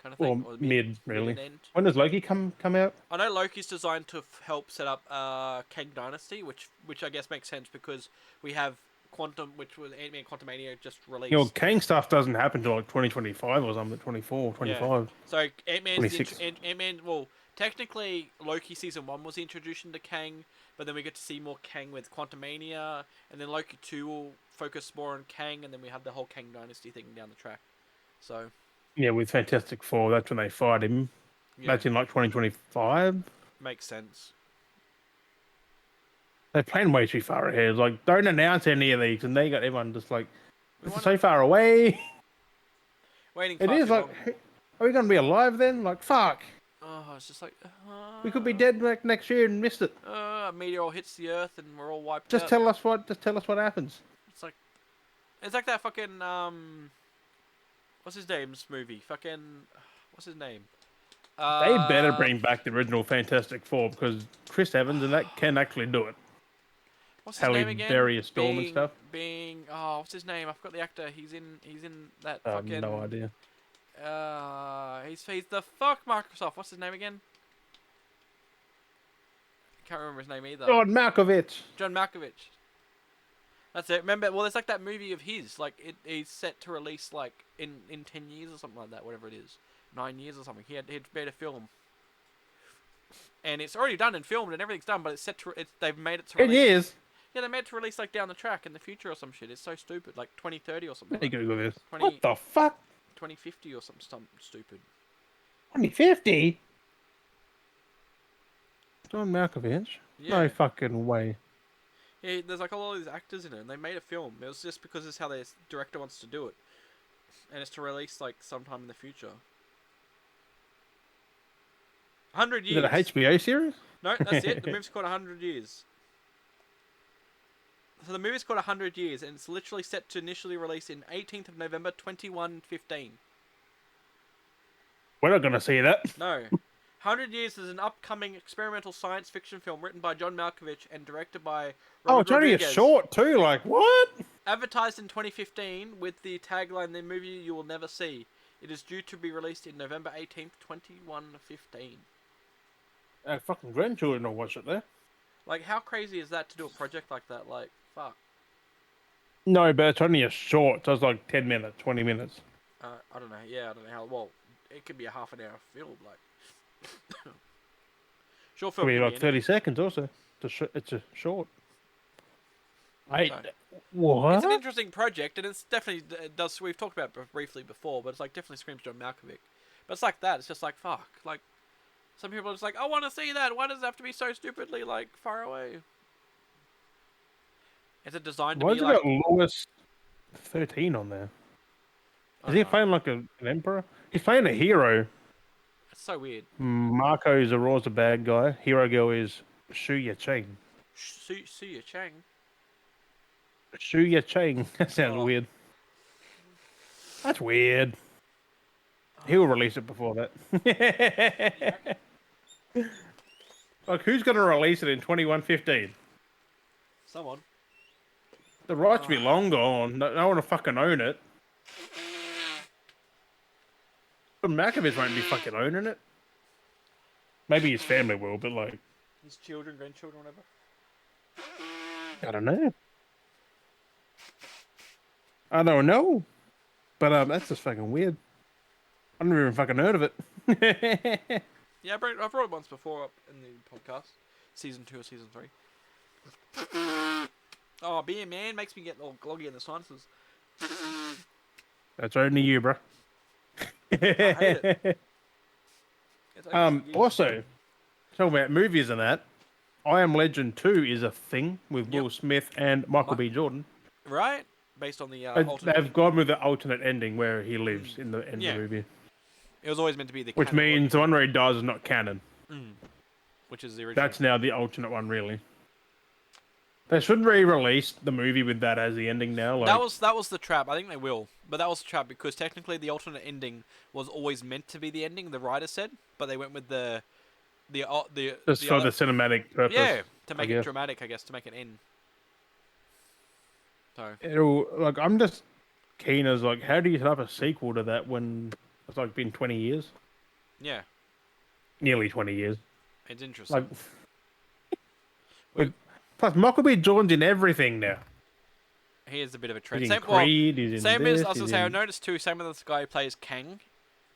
Kind of Or thing. Or mid really. mid and end. When does Loki come out? I know Loki's designed to help set up Kang Dynasty, which I guess makes sense because we have Quantum, which was Ant-Man Quantumania just released. You know, Kang stuff doesn't happen till like 2025 or something, 24, 25. Yeah. So Ant-Man's 26. Ant-Man, well, technically Loki season 1 was the introduction to Kang, but then we get to see more Kang with Quantumania, and then Loki 2 will focus more on Kang, and then we have the whole Kang Dynasty thing down the track. So yeah, with Fantastic Four, that's when they fight him. yeah, That's in like 2025. makes sense. They're playing way too far ahead. Like, don't announce any of these, and they got everyone just like, We it's wanna- so far away. Waiting. It far is too like, long. are we gonna be alive then? Like, fuck, Oh, it's just like we could be dead like next year and missed it. A meteor hits the Earth and we're all wiped Just out. tell us what happens. It's like that fucking what's his name's movie? Fucking what's his name? They better bring back the original Fantastic Four because Chris Evans and that can actually do it. What's his Halle name again? Berry, Storm and stuff. What's his name? I forgot the actor. He's in that I have fucking. no idea. He's the fuck Microsoft. What's his name again? Can't remember his name either. John Malkovich. John Malkovich. That's it. Remember? Well, it's like that movie of his. Like he's set to release like in 10 years or something like that. Whatever it is, 9 years or something. He'd made a film, and it's already done and filmed and everything's done. But it's set to. They've made it to. 10 years. Yeah, they made it to release like down the track in the future or some shit. It's so stupid. Like 2030 or something. Let me Google this. 20 What the fuck? 2050 or something stupid. 2050? John Malkovich? Yeah. No fucking way. Yeah, there's like a lot of these actors in it, and they made a film. It was just because it's how the director wants to do it, and it's to release like sometime in the future. 100 Is years. it a HBO series? No, that's it. The movie's called 100 years. So the movie's called 100 years, and it's literally set to initially release in 18th of November 2115. We're not gonna see that. No. 100 Years is an upcoming experimental science fiction film written by John Malkovich and directed by Oh, Robert it's only a Rodriguez. short too. Like what? Advertised in 2015 with the tagline "The movie you will never see." It is due to be released in November 18th, 2115. Our fucking grandchildren will watch it there. Like, how crazy is that to do a project like that? Like, fuck. No, but it's only a short. So it's like 10 minutes, 20 minutes. I don't know. Yeah, I don't know how. Well, it could be a half an hour film. Like, short Could film be can be like 30 anything. seconds also. It's a short. I So, what? it's an interesting project, and it's definitely it does. We've talked about it briefly before, but it's like definitely screams John Malkovich. But it's like that. It's just like fuck. Like some people are just like, I want to see that. Why does it have to be so stupidly like far away? Is it designed to Why be has it like? got Lewis 13 on there? I Is don't he know. playing like an emperor? He's playing a hero. It's so weird. Marco Zoro's a bad guy. Hero girl is Shuya Chang. Suya Chang. Shuya Chang. That sounds Oh. weird. That's weird. He'll release it before that. Like, who's going to release it in 2115? Someone. The rights Oh. be long gone. No one will fucking own it. But Malkovich won't be fucking owning it. Maybe his family will, but like, His children, grandchildren, whatever. I don't know. I don't know. But that's just fucking weird. I never even fucking heard of it. Yeah, I've brought it once before up in the podcast. Season 2 or Season 3. Oh, beer, man, makes me get all gloggy in the sinuses. That's only you, bro. I hate it. It's only for you. Also, talking about movies and that, I Am Legend 2 is a thing with Yep. Will Smith and Michael B. Jordan. Right? Based on the alternate. They've gone with the alternate ending where he lives in the end Yeah. of the movie. It was always meant to be the Which canon means the one where he dies is not canon. which is the original. That's now the alternate one, really. They should re-release the movie with that as the ending now. Like, That was the trap. I think they will, but that was the trap because technically the alternate ending was always meant to be the ending. The writer said, but they went with the just for the cinematic purpose. yeah, to make I it guess. dramatic, I guess, to make it end. So I'm just keen as like, how do you set up a sequel to that when it's like been 20 years, yeah, nearly 20 years? it's interesting. Like, plus Michael B. Jordan's in everything now. He is a bit of a trend. He's in Same, Creed. He's in same this. as I was gonna he's say. I in- noticed too. Same with this guy who plays Kang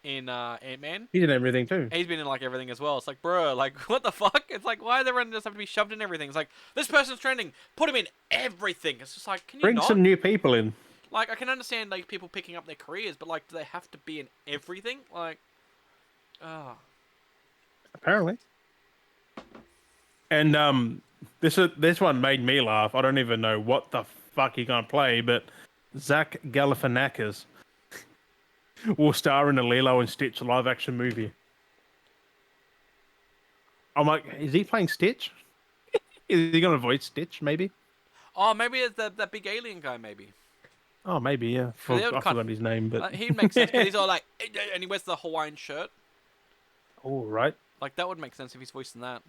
in Ant-Man. He's in everything too. He's been in like everything as well. It's like, bro, like what the fuck? It's like, why does everyone just have to be shoved in everything? It's like this person's trending. Put him in everything. It's just like, can you Bring not? some new people in. Like, I can understand like people picking up their careers, but like, do they have to be in everything? Like, ah, Apparently. And this one made me laugh. I don't even know what the fuck he gonna play, but Zach Galifianakis will star in a Lilo and Stitch live action movie. I'm like, is he playing Stitch? Is he gonna voice Stitch? Maybe. oh, maybe it's that big alien guy. Maybe Oh, maybe yeah. They would I cut- forgot his name, but he makes sense because he's all like, and he wears the Hawaiian shirt. all right. Like that would make sense if he's voicing that.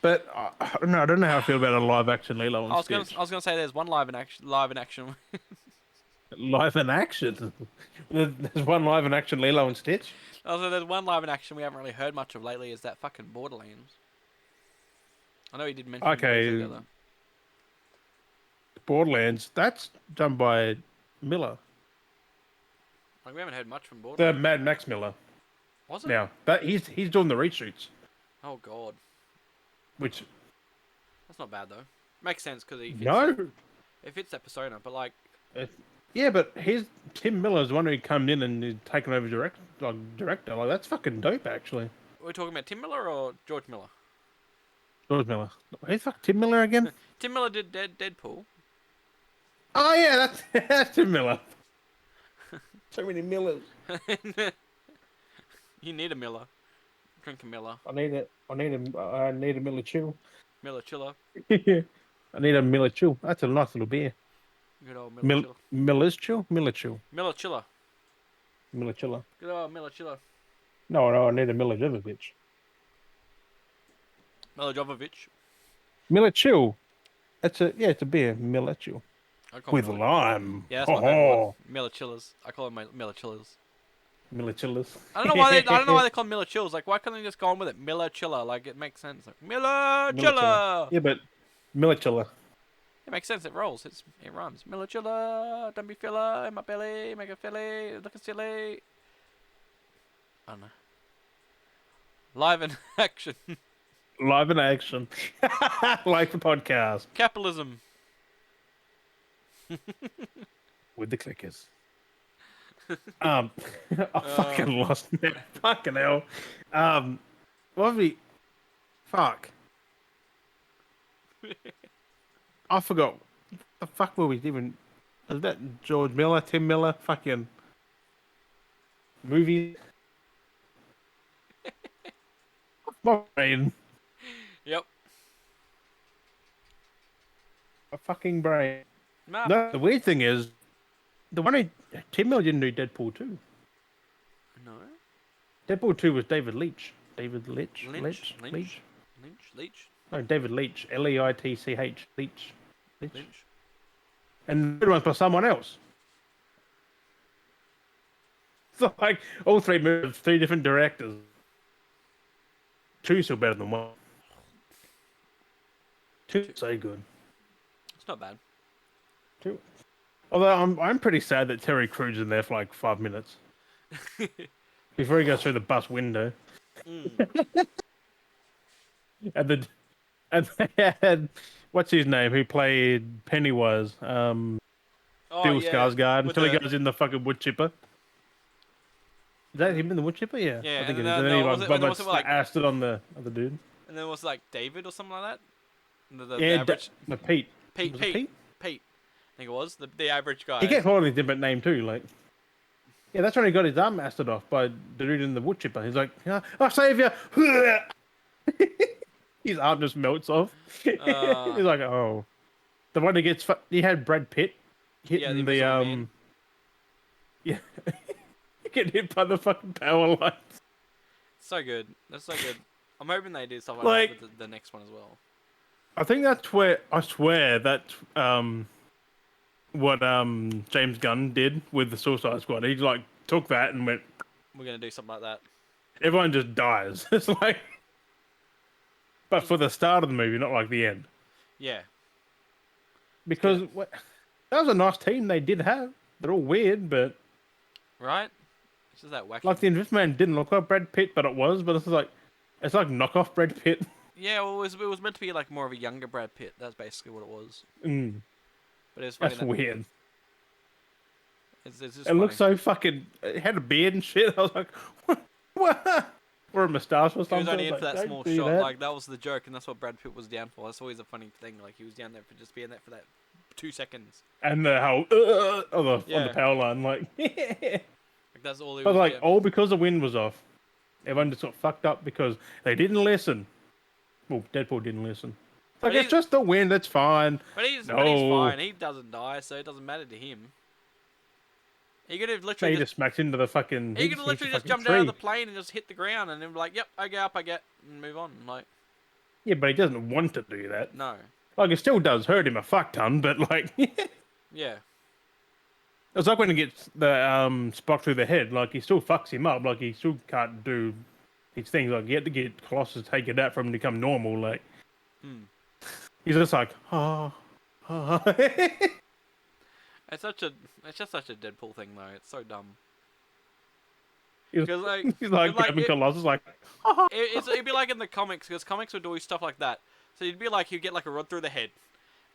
But I don't know. I don't know how I feel about a live action Lilo and I was gonna say there's one live in action. Live in action. There's one live in action Lilo and Stitch. Also, there's one live in action we haven't really heard much of lately. Is that fucking Borderlands? I know he did mention Okay. those together. Borderlands. That's done by Miller, Like we haven't heard much from the Borderlands. Mad Max Miller. Was it? Now, but he's doing the reshoots, Oh god, which that's not bad though. Makes sense because he fits no, it fits that persona. But like, yeah, but he's Tim Miller's the one who come in and is taken over director. Like that's fucking dope, actually. we're talking about Tim Miller or George Miller. George Miller. Who's fuck Tim Miller again? Tim Miller did Deadpool. Oh yeah, that's Tim Miller. So many Millers. You need a Miller. Drink a Miller. I need a Miller Chill. Miller Chiller. I need a Miller Chill. That's a nice little beer. Good old Miller Chiller. Miller's Chill? Miller Chill. Miller Chiller. Miller Chiller. Good old Miller Chiller. No, I need a Miller Jovovich. Milo Jovovich. Miller Chill. It's a beer. Miller Chill I call him with Miller. lime. Yeah, that's my favorite one. Oh, Miller Chillers. I call him my Miller Chillers. Miller Chillers. I don't know why they. I don't know why they call him Miller Chills. Like, why can't they just go on with it? Miller Chiller. Like, it makes sense. Like, Miller Miller Chiller. Chiller. Yeah, but Miller Chiller. It makes sense. It rolls. It rhymes. Miller Chiller. Don't be filler in my belly. Make it filly. Looking silly. I don't know. Live in action. Live in action. Like the podcast. Capitalism. With the clickers. I fucking lost it. Fucking hell. What have we... Fuck. I forgot. The fuck were we even... Was that George Miller, Tim Miller? Fucking... Movie? My brain. Yep. My fucking brain. Nah. No, the weird thing is, Tim Miller didn't do Deadpool 2. No. Deadpool 2 was David Leitch. David Leitch? Lynch. Leitch? Leach. No, David Leitch. Leitch. Leitch. Lynch. And the third one's by someone else. So, like, all three movies, three different directors. Two's still better than one. Two's so good. It's not bad. Two. Although I'm pretty sad that Terry Crews in there for like 5 minutes. Before he goes through the bus window. And they had, what's his name, who played Pennywise? Bill Skarsgård, until he goes in the fucking wood chipper. Is that him in the wood chipper? Yeah. Yeah, I think and it is. then, And then he was it like asked it on the other dude. And then was it like David or something like that? The Yeah, average no, Pete. Pete. Was it Pete? I think it was the average guy. He gets called a different name too, like. Yeah, that's when he got his arm asted off by the dude in the wood chipper. He's like, I'll save you. His arm just melts off. He's like, oh. The one that gets... He had Brad Pitt hitting Yeah. Getting hit by the fucking power lines. So good. That's so good. I'm hoping they do stuff like that with the next one as well. I think that's where... I swear that's what James Gunn did with the Suicide Squad. He like took that and went... We're going to do something like that. Everyone just dies. It's like... But for the start of the movie, not like the end. Yeah. Because that was a nice team they did have. They're all weird, but... Right? It's just that wacky. Like the Investment Man didn't look like Brad Pitt, but it was. But it's like knockoff Brad Pitt. Yeah, well, it was meant to be like more of a younger Brad Pitt. That's basically what it was. But it's That's weird. It's just it looked so fucking... It had a beard and shit. I was like, what? Or a moustache or something. He was only in for like, that small shot. Like, that was the joke, and that's what Brad Pitt was down for. That's always a funny thing. Like, he was down there for just being there for that 2 seconds. And the whole... on the power line. Like, like that's all he but was like, doing. all because the wind was off. Everyone just got fucked up because they didn't listen. Well, Deadpool didn't listen. Like, it's just the wind, it's fine. But he's fine. He doesn't die, so it doesn't matter to him. He could have literally just smacks into the fucking... He could have literally just jumped out of the plane and just hit the ground and then be like, yep, I get up, and move on. Like, yeah, but he doesn't want to do that. No. Like, it still does hurt him a fuck ton, but like... Yeah. It's like when he gets the spot through the head, like, he still fucks him up. Like, he still can't do these things. Like, you have to get Colossus to take it out for him to become normal. Like, he's just like, It's just such a Deadpool thing, though. It's so dumb. He's like grabbing Colossus, like, it'd be like in the comics, because comics would do stuff like that. So you'd be like, he'd get like a rod through the head,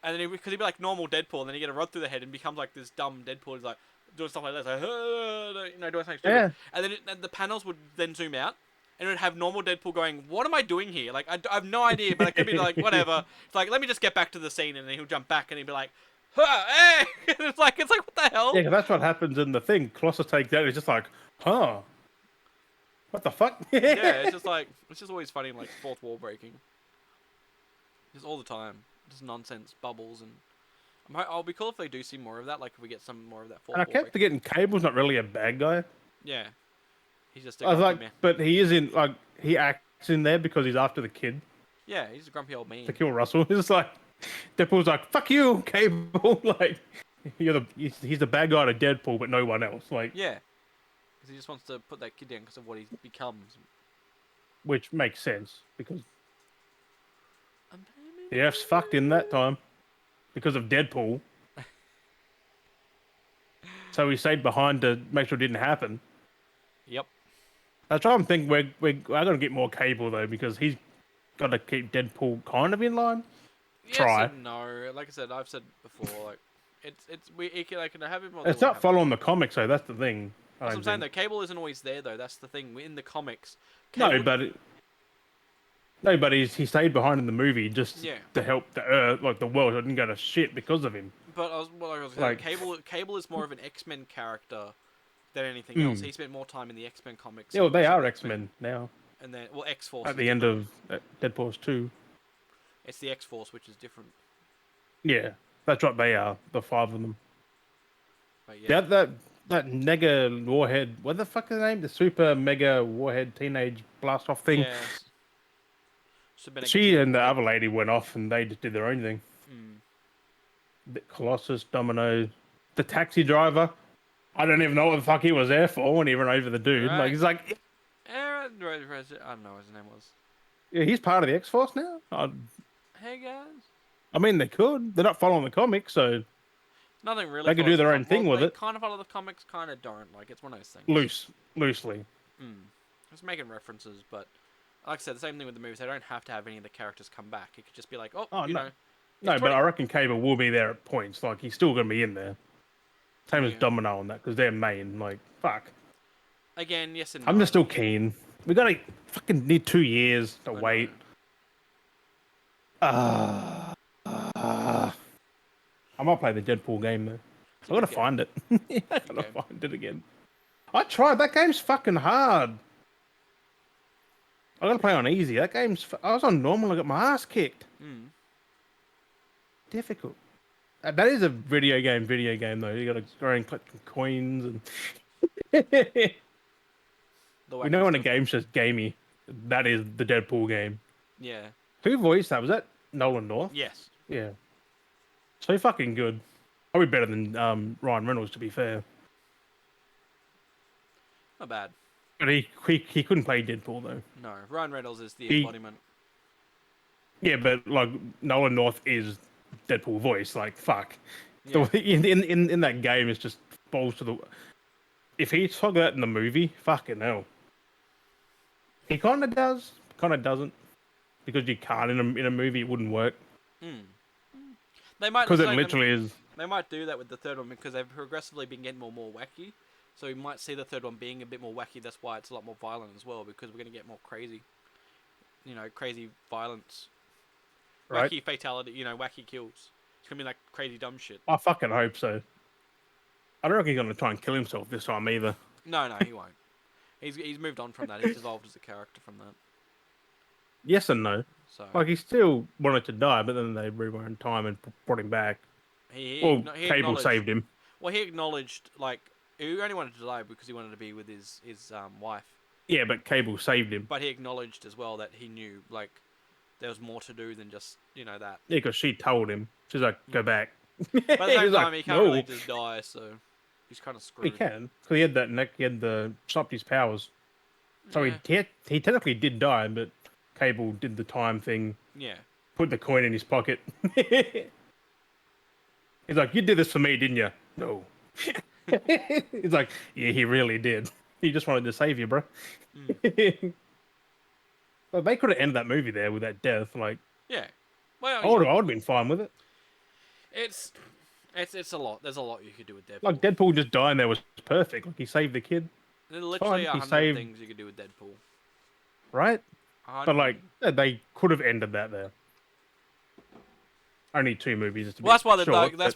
and then because he'd be like normal Deadpool, and then he get a rod through the head and becomes like this dumb Deadpool. He's like doing stuff like that, like, doing something stupid. Yeah. And then the panels would then zoom out, and it would have normal Deadpool going, "What am I doing here? Like, I have no idea, but it could be like whatever." It's like, let me just get back to the scene, and then he'll jump back, and he'd be like, "Hey!" it's like what the hell? Yeah, 'cause that's what happens in the thing. Colossus takes that, and he's just like, huh. What the fuck? Yeah, it's just always funny, like fourth wall breaking. Just all the time, just nonsense bubbles, and I'll be cool if they do see more of that. Like if we get some more of that fourth And I wall kept forgetting Cable's not really a bad guy. Yeah, he's just. I was like, but he is in he acts in there because he's after the kid. Yeah, he's a grumpy old man. to kill Russell. It's like Deadpool's like, "Fuck you, Cable!" Like he's the bad guy to Deadpool, but no one else. Like, Yeah, because he just wants to put that kid down because of what he becomes. which makes sense because the Earth's fucked in that time because of Deadpool. So he stayed behind to make sure it didn't happen. Yep. I try and think I gotta get more Cable though because he's got to keep Deadpool kind of in line. Yes Try. and no. Like I said, I've said before, like I can have him or they It's won't not have him. following the comics though. That's the thing. I That's what don't I'm saying think. though. Cable isn't always there though. That's the thing in the comics. No, Cable, but he stayed behind in the movie just yeah. to help the Earth, like the world. It didn't go to shit because of him. But I was saying, Like, Cable is more of an X-Men character than anything else. mm. He spent more time in the X-Men comics. Yeah, And well, they also are the X-Men now. And then X-Force At is the end different. of Deadpool's 2. It's the X-Force which is different. Yeah, that's what they are. The 5 of them. But yeah. That mega warhead. What the fuck is the name? The super mega warhead teenage blast off thing. Yeah. She and the Warhead. other lady went off and they just did their own thing. Mm. The Colossus, Domino, the taxi driver. I don't even know what the fuck he was there for when he ran over the dude. Right. Like he's like, I don't know what his name was. yeah, he's part of the X Force now. Hey guys. I mean, they could. They're not following the comics, so Nothing really. they could do follows the their own thing with they it. kind of follow the comics, kind of don't. Like it's one of those things. Loosely. Just making references, but like I said, the same thing with the movies. They don't have to have any of the characters come back. It could just be like, Oh you no, know, no, but I reckon Cable will be there at points. Like he's still gonna be in there. Same as Yeah. Domino on that because they're main. Like fuck. Again, yes and I'm no. just still keen. We gotta fucking need 2 years to wait. I might play the Deadpool game though. I gotta find it. I gotta find it again. I tried. That game's fucking hard. I gotta play on easy. That game's. I was on normal. I got my ass kicked. Difficult. That is a video game. Though you gotta go and collect coins and. We know when a game's just gamey. That is the Deadpool game. Yeah. Who voiced that? Was that Nolan North? Yes. Yeah. So fucking good. Probably better than Ryan Reynolds, to be fair. Not bad. But he couldn't play Deadpool though. No, Ryan Reynolds is the embodiment. Yeah, but like Nolan North is Deadpool voice. Like fuck. Yeah. In that game, it's just balls to the. If he talked that in the movie, fucking hell. He kind of does, kind of doesn't, because you can't in a movie. It wouldn't work. They might because it literally is. They might do that with the third one because they've progressively been getting more and more wacky. So we might see the third one being a bit more wacky. That's why it's a lot more violent as well because we're going to get more crazy. You know, crazy violence, Right. wacky fatality. You know, wacky kills. It's gonna be like crazy dumb shit. I fucking hope so. I don't reckon he's gonna try and kill himself this time either. No, he won't. He's moved on from that. He's evolved as a character from that. Yes and no. So like he still wanted to die, but then they rewound time and brought him back. He Cable saved him. Well, he acknowledged he only wanted to die because he wanted to be with his wife. Yeah, but Cable saved him. But he acknowledged as well that he knew there was more to do than just that. Yeah, because she told him. She's like, go back. But at the same time, like, he can't really just die, so he's kind of screwed. He can. Because he had that neck. He had stopped his powers. So he technically did die, but Cable did the time thing. Yeah. Put the coin in his pocket. He's like, you did this for me, didn't you? No. He's like, yeah, he really did. He just wanted to save you, bro. Well, they could have ended that movie there with that death. Like, yeah. Well, I would have been fine with it. It's a lot. There's a lot you could do with Deadpool. Like Deadpool just dying there was perfect. Like he saved the kid. There's literally 100 things you could do with Deadpool. Right? But like they could have ended that there. Only 2 movies. Well, that's why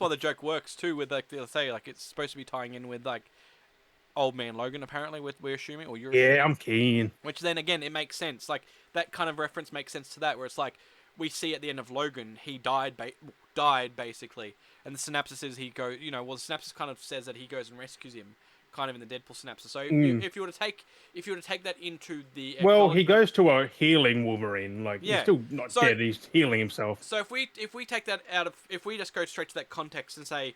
the joke works too. With it's supposed to be tying in with Old Man Logan. Apparently, we're assuming, or you're. Yeah, I'm keen. Which then again, it makes sense. Like that kind of reference makes sense to that, where it's like we see at the end of Logan, he died basically, and the synopsis is he goes. The synopsis kind of says that he goes and rescues him, kind of in the Deadpool synopsis. So Mm. if you were to take that into the Well, he acknowledgement, goes to a healing Wolverine. Like he's yeah. still not So dead. He's healing himself. so if we take that out of if we just go straight to that context and say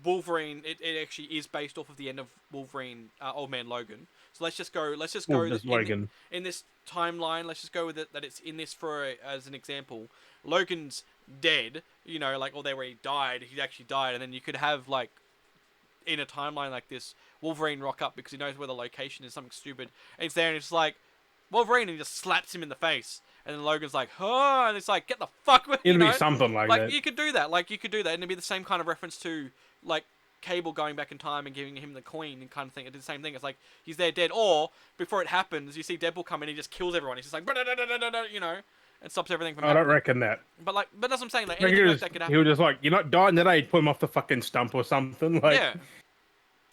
Wolverine, it actually is based off of the end of Wolverine, Old Man Logan. So let's just go Well, that just Logan. in this timeline. Let's just go with it that it's in this as an example. Logan's dead, you know, like or they where he died. He actually died, and then you could have like in a timeline like this, Wolverine rock up because he knows where the location is, something stupid, and he's there and it's like Wolverine, and he just slaps him in the face, and then Logan's like, "Huh," and it's like, "Get the fuck with," you It'll know, be something like like that. you could do that, and it'd be the same kind of reference to like Cable going back in time and giving him the coin and kind of thing. It's the same thing. It's like he's there dead, or before it happens, you see Deadpool come in, he just kills everyone. He's just like, you know, and stops everything from I don't happening. reckon that. But that's what I'm saying. Like Like anything like that could he was happen. just like, "You're not dying today." Put him off the fucking stump or something. Like, Yeah.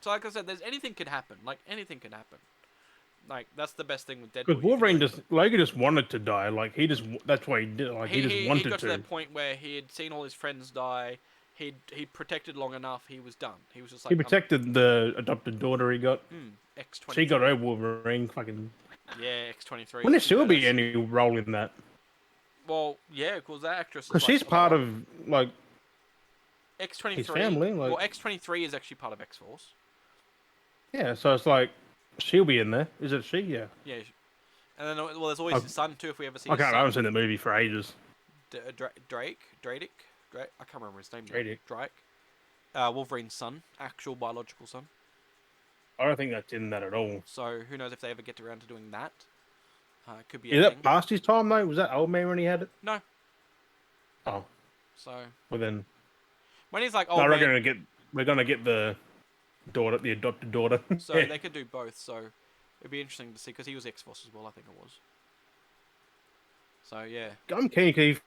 So like I said, there's anything could happen. Like anything could happen. Like that's the best thing with because Deadpool. You can Wolverine do just Logan just wanted to die. Like he just that's why he did. Like he just he wanted got to to. that point where he had seen all his friends die. He protected long enough. He was done. He was just He like protected the adopted daughter he got. She got X-23. her Wolverine. Fucking. Yeah, X-23. When there She's still be badass. any role in that? Well, yeah, because that actress is Because like she's part of like X-23. his family. Like, Well, X-23 is actually part of X-Force. yeah, so it's like she'll be in there. Is it she? Yeah. Yeah, and then well, there's always I, his son too. If we ever see I his can't. I son, haven't seen the movie for ages. Drake. I can't remember his name. Drake. Drake. Wolverine's son, actual biological son. I don't think that's in that at all. So who knows if they ever get around to doing that? It could be a Is thing. that past his time though? Was that old man when he had it? No. Oh, So well then. when he's like, No, oh I reckon man, we're gonna get the daughter, the adopted daughter. so Yeah. they could do both. So it'd be interesting to see because he was X-Force as well. I think it was. So yeah. I'm keen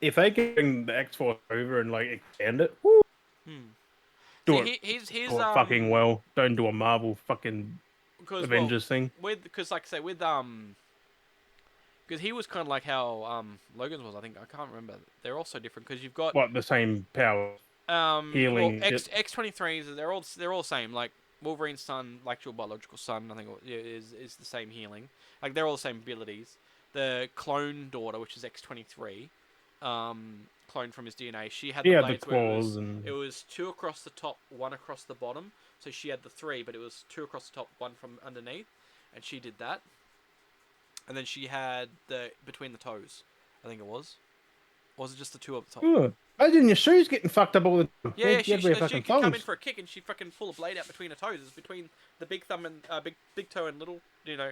if they can bring the X Force over and like extend it, woo, do See, it, he's do it fucking well. Don't do a Marvel fucking because Avengers thing. because like I say because he was kind of like how Logan's was. I think I can't remember. They're all so different because you've got What the same power, healing. well X-23s. They're all same. Like Wolverine's son, like your biological son, I think is the same healing. Like they're all the same abilities. The clone daughter, which is X-23, cloned from his DNA, she had He the had the blades where claws and it was 2 across the top, 1 across the bottom. So she had the 3, but it was 2 across the top, 1 from underneath, and she did that. And then she had the between the toes, I think it was. Or was it just the 2 up the top? Ugh. Imagine your shoes getting fucked up all the time. Yeah, You had to wear she fucking could come in thongs. for a kick and she'd fucking pull a blade out between her toes. It's between the big thumb and big toe and little, you know.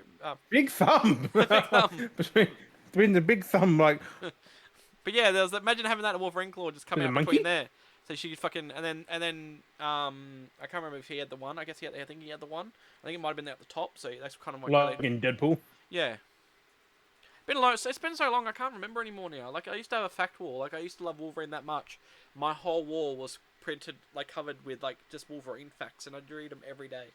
Big thumb. Big thumb. between the big thumb, like. But yeah, there was imagine having that Wolverine claw just come Is it out a monkey? between there. So she fucking and then I can't remember if he had the one. I guess I think he had the one. I think it might have been there at the top. So that's kind of Like in Deadpool. yeah. Been a long. It's been so long. I can't remember anymore now. Like I used to have a fact wall. Like I used to love Wolverine that much. My whole wall was printed like covered with like just Wolverine facts, and I'd read them every day.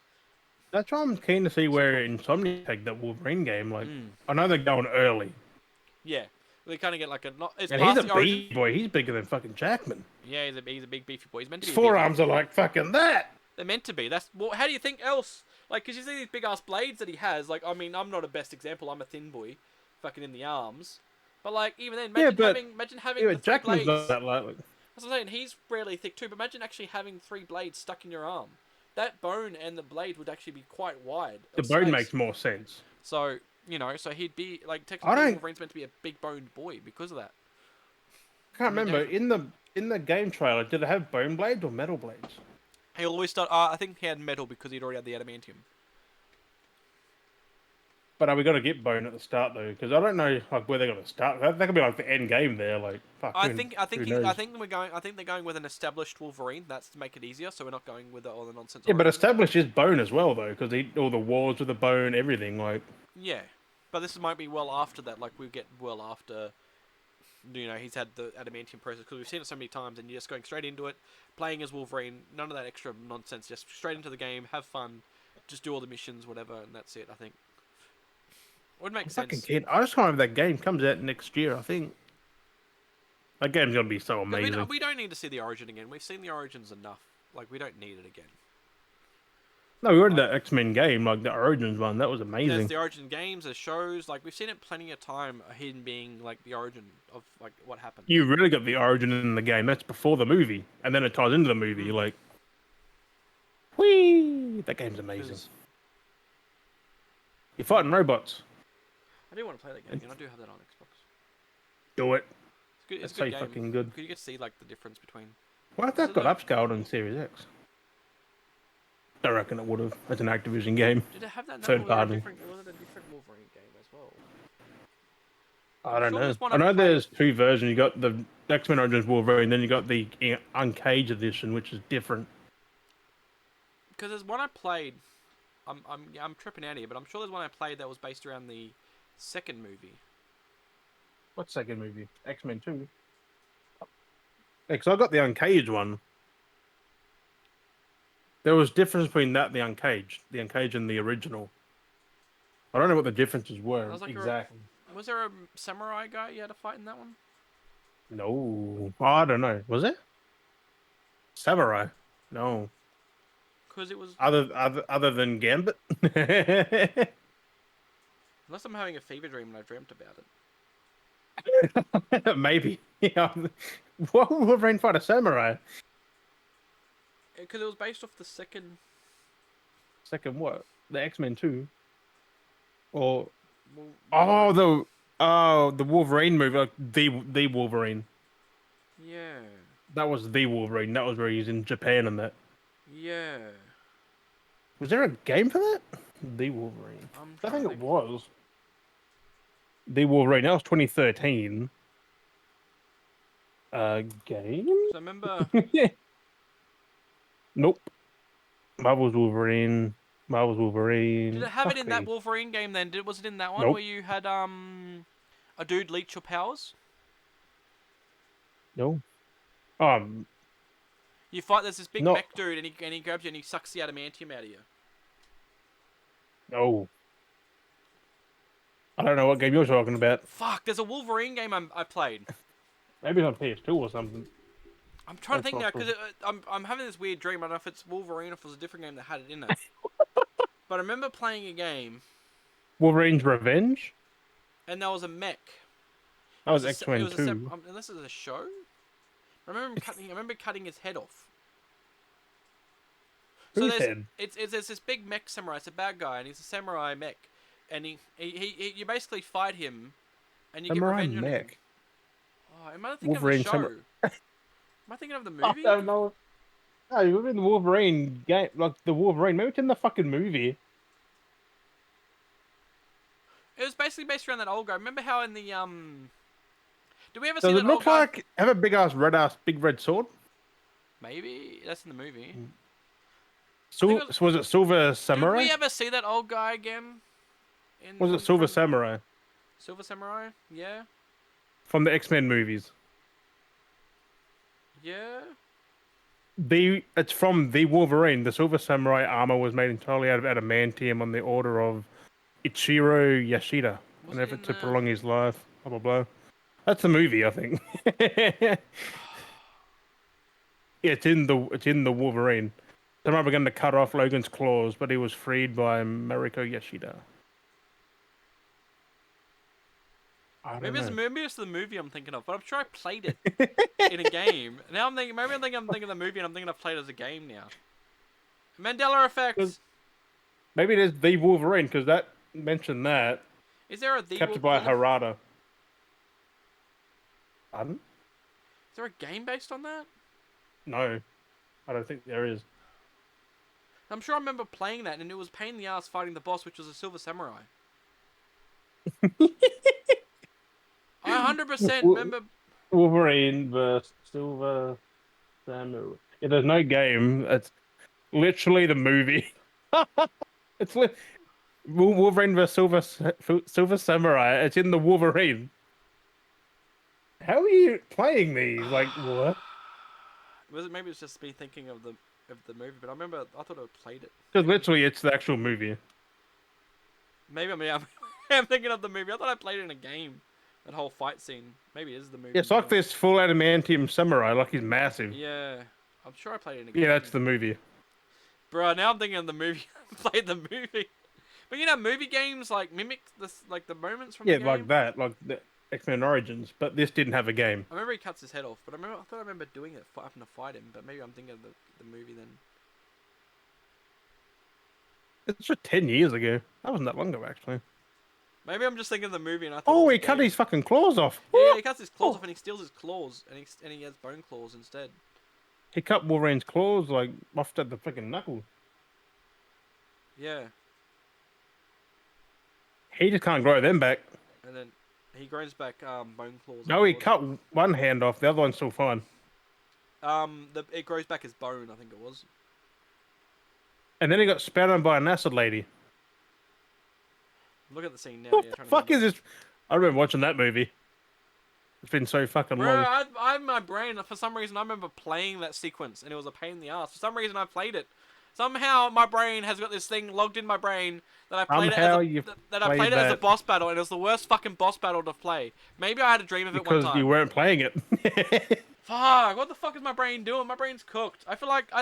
That's why I'm keen to see where Insomniac take that Wolverine game. Like, I know they're going early. Yeah, they kind of get like a. It's And he's past a the origin. big boy. He's bigger than fucking Jackman. Yeah, he's a big beefy boy. He's meant to His be. A big forearms are like fucking that. They're meant to be. That's how do you think else? Like, cause you see these big ass blades that he has. Like, I mean, I'm not a best example. I'm a thin boy, fucking in the arms. But like, even then, imagine having Yeah, the but 3 Jackman's blades. not that light. Like, That's what I'm saying. He's really thick too. But imagine actually having 3 blades stuck in your arm. That bone and the blade would actually be quite wide. the bone makes more sense. So so he'd be like technically Wolverine's meant to be a big boned boy because of that. I can't remember in the game trailer. Did it have bone blades or metal blades? He always start. I think he had metal because he'd already had the adamantium. But are we gonna get bone at the start though? Because I don't know like where they're gonna start. That could be like the end game there. Like fuck. I who think knows? I think they're going with an established Wolverine. That's to make it easier. So we're not going with all the nonsense. Yeah, but established is bone as well though, because all the wars with the bone, everything. Like yeah, but this might be well after that. Like we get well after. You know, he's had the adamantium process because we've seen it so many times, and you're just going straight into it, playing as Wolverine. None of that extra nonsense. Just straight into the game, have fun, just do all the missions, whatever, and that's it. I think would make sense. fucking kid. I just can't remember that game comes out next year. I think that game's gonna be so amazing. We don't need to see the origin again. We've seen the origins enough. Like we don't need it again. No, we ordered Like, that X-Men game, like the Origins one. That was there's amazing. the origin games, there's shows. Like we've seen it plenty of time. Hidden being like the origin of like what happens. You really got the origin in the game. That's before the movie, and then it ties into the movie. Mm. Like, whee! That game's amazing. Because You're fighting robots. I do want to play that game again. I do have that on Xbox. Do it. It's good. It's That's a good so game. fucking good. Because you get to see like the difference between. Why if Was that it got the, upscaled on Series X? I reckon it would have. It's an Activision game. did it have that name, or Third was it a party. different? Was it a different Wolverine game as well? I I'm don't sure know. there's one I I know played. there's two versions. You got the X-Men Origins Wolverine, then you got the Uncaged edition, which is different. Because there's one I played. I'm tripping out here, but I'm sure there's one I played that was based around the second movie. What second movie? X-Men 2. Because I got the Uncaged one. There was difference between that and the Uncaged and the original. I don't know what the differences I were was like, exactly. was there a samurai guy you had to fight in that one? No, I don't know. Was it Samurai? No, Because it was. other than Gambit. Unless I'm having a fever dream and I dreamt about it. Maybe. Yeah. What would Wolverine fight a samurai? Because it was based off the second. Second what? The X-Men 2? Or Wolverine. the Wolverine movie, like the Wolverine. Yeah. That was the Wolverine. That was where he's in Japan and that. Yeah. Was there a game for that? The Wolverine. I'm I trying think to it think. was. The Wolverine. That was 2013. Game? 'Cause I remember. Nope. Marvel's Wolverine. Marvel's Did Wolverine. it have it Fuck in that me. Wolverine game then? Was it in that one Nope. where you had a dude leech your powers? No. You fight. There's this big Not. mech dude, and he grabs you and he sucks the adamantium out of you. No. I don't know what game you're talking about. Fuck! There's a Wolverine game I played. Maybe it's on PS2 or something. I'm trying to That's think now possible. because I'm having this weird dream. I don't know if it's Wolverine or if it was a different game that had it in it. But I remember playing a game Wolverine's Revenge? and there was a mech. That was It X-Men was 2. unless it's a show. I remember cutting his head off. So Whose head? there's this big mech samurai. It's a bad guy, and he's a samurai mech, and you basically fight him, and you Samurai get revenge on him. mech. Oh, am I thinking Wolverine of the show? Am I thinking of the I movie? don't know. No, you were in the Wolverine game, like the Wolverine. Maybe it's in the fucking movie. It was basically based around that old guy. Remember how in the Did we ever see Does that it old look guy? like have a big big red sword? Maybe that's in the movie. So, it was it Silver Did Samurai? we ever see that old guy again? Was it Silver Samurai Silver Samurai? Yeah. from the X-Men movies? Yeah. It's from the Wolverine. The Silver Samurai armor was made entirely out of adamantium on the order of Ichiro Yashida. Was An it effort in to the? prolong his life. Blah blah blah. That's the movie, I think. Yeah, it's in the Wolverine. Someone began to cut off Logan's claws, but he was freed by Mariko Yashida. I don't know. Maybe it's the movie I'm thinking of, but I'm sure I played it in a game. Now I'm thinking I'm thinking of the movie and I'm thinking I've played it as a game now. Mandela effect. Maybe it is the Wolverine because that mentioned that Is there a the captured by Wolverine? Harada. Pardon? Is there a game based on that? No, I don't think there is. I'm sure I remember playing that and it was a pain in the ass fighting the boss, which was a Silver Samurai. I 100% remember. Wolverine vs Silver Samurai. Yeah, there's no game. It's literally the movie. It's Wolverine vs Silver Samurai. It's in the Wolverine. How are you playing these? Like what? Maybe it's just me thinking of the movie, but I thought I played it. Because literally, it's the actual movie. Maybe I'm thinking of the movie. I thought I played it in a game. That whole fight scene. Maybe it is the movie. Yeah, it's like this full adamantium samurai. Like he's massive. Yeah, I'm sure I played it in a game. Yeah, that's the movie. Bro, now I'm thinking of the movie. Played the movie. But you know, movie games like mimic this, like the moments from the Yeah, game. like that, like the X-Men Origins, but this didn't have a game. I remember he cuts his head off, but I thought I remember doing it, having to fight him. But maybe I'm thinking of the movie then. It's just 10 years ago. That wasn't that long ago, actually. Maybe I'm just thinking of the movie and I thought it Oh, was he a cut game. his fucking claws off. Yeah, he cuts his claws Oh. off and he steals his claws and he has bone claws instead. He cut Wolverine's claws like off at the freaking knuckle. Yeah, He just can't grow them back. and then he grows back bone claws. No, he cut one hand off. The other one's still fine. It grows back as bone. I think it was. And then he got spat on by an acid lady. Look at the scene now. What Yeah, the trying to fuck remember. is this? I remember watching that movie. It's been so fucking Bro, long. my brain, for some reason, I remember playing that sequence, and it was a pain in the ass. For some reason, I played it. Somehow, my brain has got this thing logged in my brain that I played Somehow it you as I played it as a boss battle, and it was the worst fucking boss battle to play. Maybe I had a dream of it one Because time. you weren't playing it. Fuck, what the fuck is my brain doing? My brain's cooked. I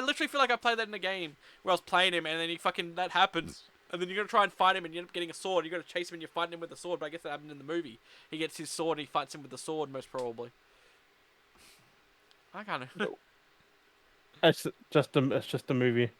literally feel like I played that in a game where I was playing him, and then that happens. And then you gotta try and fight him, and you end up getting a sword. You gotta chase him, and you're fighting him with a sword. But I guess that happened in the movie. He gets his sword, and he fights him with the sword, most probably. I kind of. It's just a movie.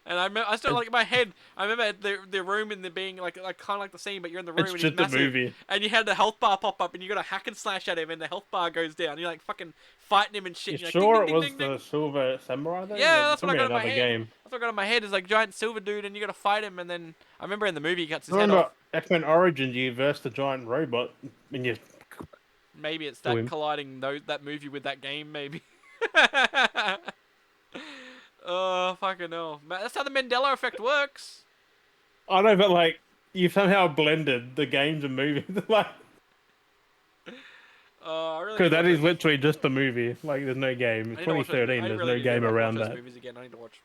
And I still like in my head. I remember the room in the being like kind of like the scene, but you're in the room It's and just he's a massive. movie. And you had the health bar pop up, and you got to hack and slash at him, and the health bar goes down. You're like fucking fighting him and shit. You And you're sure like, it ding, was ding, ding, the ding. Silver Samurai though? Yeah, Like, that's what I got in my another head. game. That's what I got in my head is like giant silver dude, and you got to fight him. And then I remember in the movie he cuts his head Remember off. X-Men Origins? You versed the giant robot, and you. Maybe it's Kill that him. colliding that movie with that game. Maybe. Oh fucking hell! That's how the Mandela effect works. I know, but like you've somehow blended the games and movies, like I really because need to that watch is literally just a movie. Like there's no game. It's I need to watch it. 2013. I There's really no need to game go back and watch around those that. movies again. I need to watch.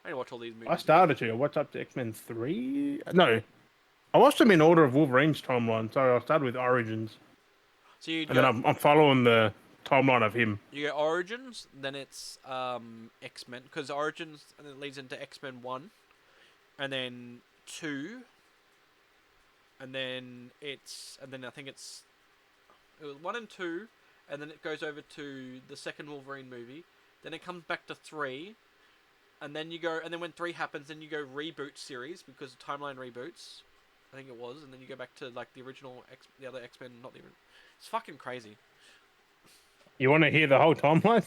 I need to watch all these movies. I started to. I watched up to X-Men 3. No, I watched them in order of Wolverine's timeline. So I started with Origins, So you and then I'm following the timeline of him. you go Origins, then it's X-Men because Origins and then it leads into X-Men 1, and then 2, and then I think it was 1 and 2, and then it goes over to the second Wolverine movie. Then it comes back to 3, and then when 3 happens, then you go reboot series because timeline reboots. I think it was, and then you go back to like the original the other X-Men, not the original. It's fucking crazy. You want to hear the whole timeline?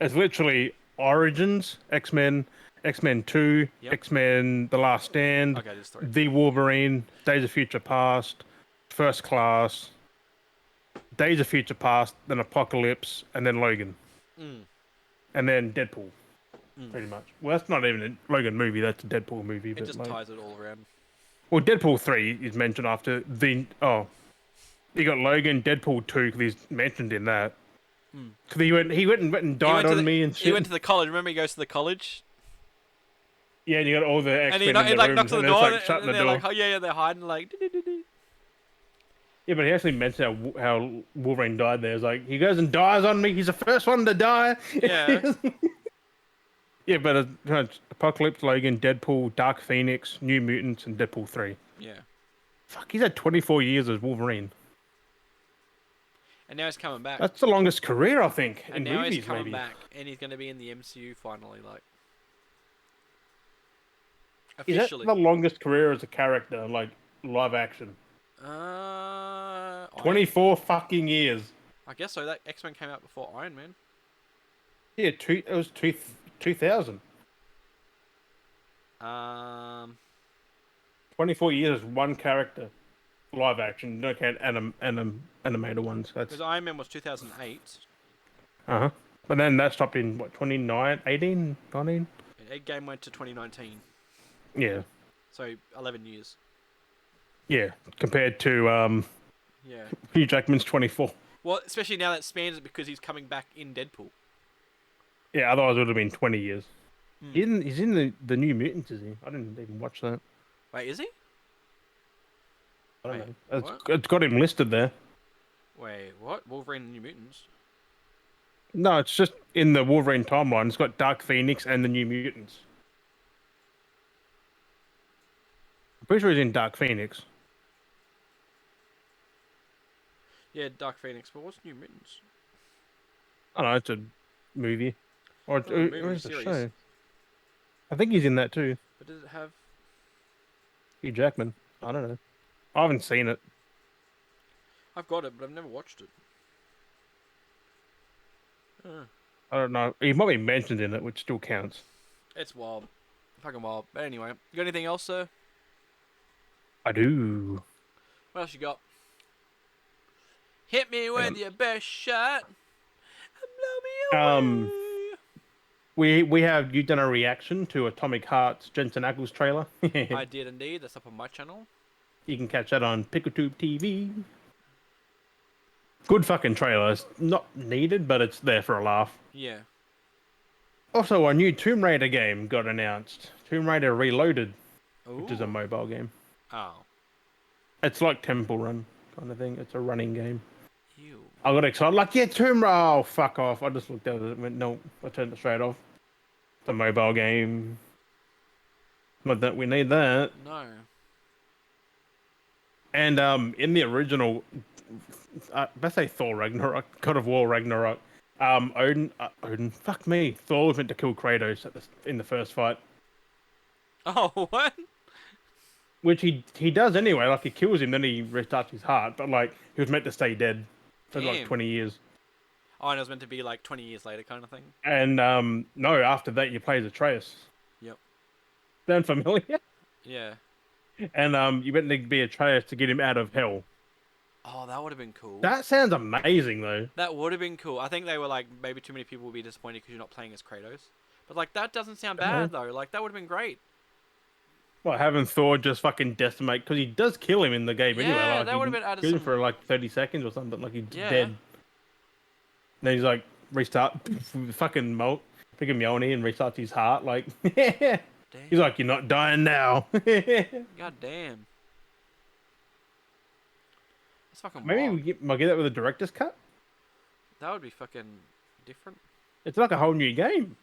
It's literally Origins, X-Men, X-Men 2, Yep. X-Men: The Last Stand, Okay, there's 3. The Wolverine, Days of Future Past, First Class, Days of Future Past, then Apocalypse, and then Logan, Mm. and then Deadpool. Mm. Pretty much. Well, that's not even a Logan movie. That's a Deadpool movie. It But just like, ties it all around. well, Deadpool 3 is mentioned after the. Oh, you got Logan, Deadpool 2 because he's mentioned in that. Mm. Because he went and died on me and shit. He went to the college. Remember, he goes to the college, Yeah, and you got all the and X-Men he in the like rooms, knocks on and the it's door, like shutting and the they're door. like, oh yeah, they're hiding like. Yeah, but he actually mentioned how Wolverine died there. It's like, he goes and dies on me. He's the first one to die. Yeah. Yeah, but Apocalypse, Logan, Deadpool, Dark Phoenix, New Mutants, and Deadpool 3. Yeah. Fuck, he's had 24 years as Wolverine. And now he's coming back. That's the longest career, I think, And in now movies, he's coming maybe. back, and he's going to be in the MCU finally, like Is that officially. the longest career as a character, like, live action? I 24 fucking years. guess so. That X-Men came out before Iron Man. Yeah, it was 2000. 24 years, one character. Live action, don't count animated ones. That's Because Iron Man was 2008. uh-huh. But then that stopped in what, 29, 18, 19? And Endgame went to 2019, Yeah. so 11 years. Yeah. Compared to Yeah. Hugh Jackman's 24. Well, especially now that spans it because he's coming back in Deadpool. Yeah, otherwise it would have been 20 years. Mm. He's in the New Mutants, is he? I didn't even watch that. Wait, is he? I don't Wait, know. what? It's got him listed there. Wait, what? Wolverine and New Mutants? No, it's just in the Wolverine timeline. It's got Dark Phoenix and the New Mutants. I'm pretty sure he's in Dark Phoenix. Yeah, Dark Phoenix. But what's New Mutants? I don't know, it's a movie. Or Oh, movie where's the series. show? I think he's in that too. But does it have? Hugh Jackman. I don't know. I haven't seen it. I've got it, but I've never watched it. Uh, I don't know. He might be mentioned in it, which still counts. it's wild, fucking wild. But anyway, you got anything else, sir? I do. What else you got? Hit me Hang with on. your best shot and blow me Um, away. we have you done a reaction to Atomic Heart's Jensen Ackles trailer. I did indeed. That's up on my channel. You can catch that on PickleTube TV. Good fucking trailer. It's not needed, but it's there for a laugh. Yeah. Also, a new Tomb Raider game got announced. Tomb Raider Reloaded, Ooh. which is a mobile game. Oh. It's like Temple Run kind of thing. It's a running game. Ew. I got excited, like, yeah, Tomb Raider. Oh, fuck off. I just looked at it and went, no, I turned it straight off. It's a mobile game. Not that we need that. No. And in the original, let's say Thor Ragnarok, God of War Ragnarok, Odin, fuck me, Thor was meant to kill Kratos in the first fight, Oh, what? which he does anyway. Like he kills him, then he restarts his heart, but like he was meant to stay dead for like Damn. 20 years. Oh, and it was meant to be like 20 years later kind of thing. And no, after that you play as Atreus. Yep. Sound familiar? Yeah. And you meant to be Atreus to get him out of hell. Oh, that would have been cool. That sounds amazing though. That would have been cool. I think they were like, maybe too many people would be disappointed because you're not playing as Kratos. But like, that doesn't sound bad though. Like, that would have been great. Well, having Thor just fucking decimate, because he does kill him in the game anyway. Yeah, Like, that he would have been added kills him some. for like 30 seconds or something. Like he's Yeah. dead. Then he's like restart, fucking freaking Mjolnir and restarts his heart. Like Damn. he's like, you're not dying now. God damn. That's fucking Maybe wild. might get that with a director's cut. That would be fucking different. It's like a whole new game.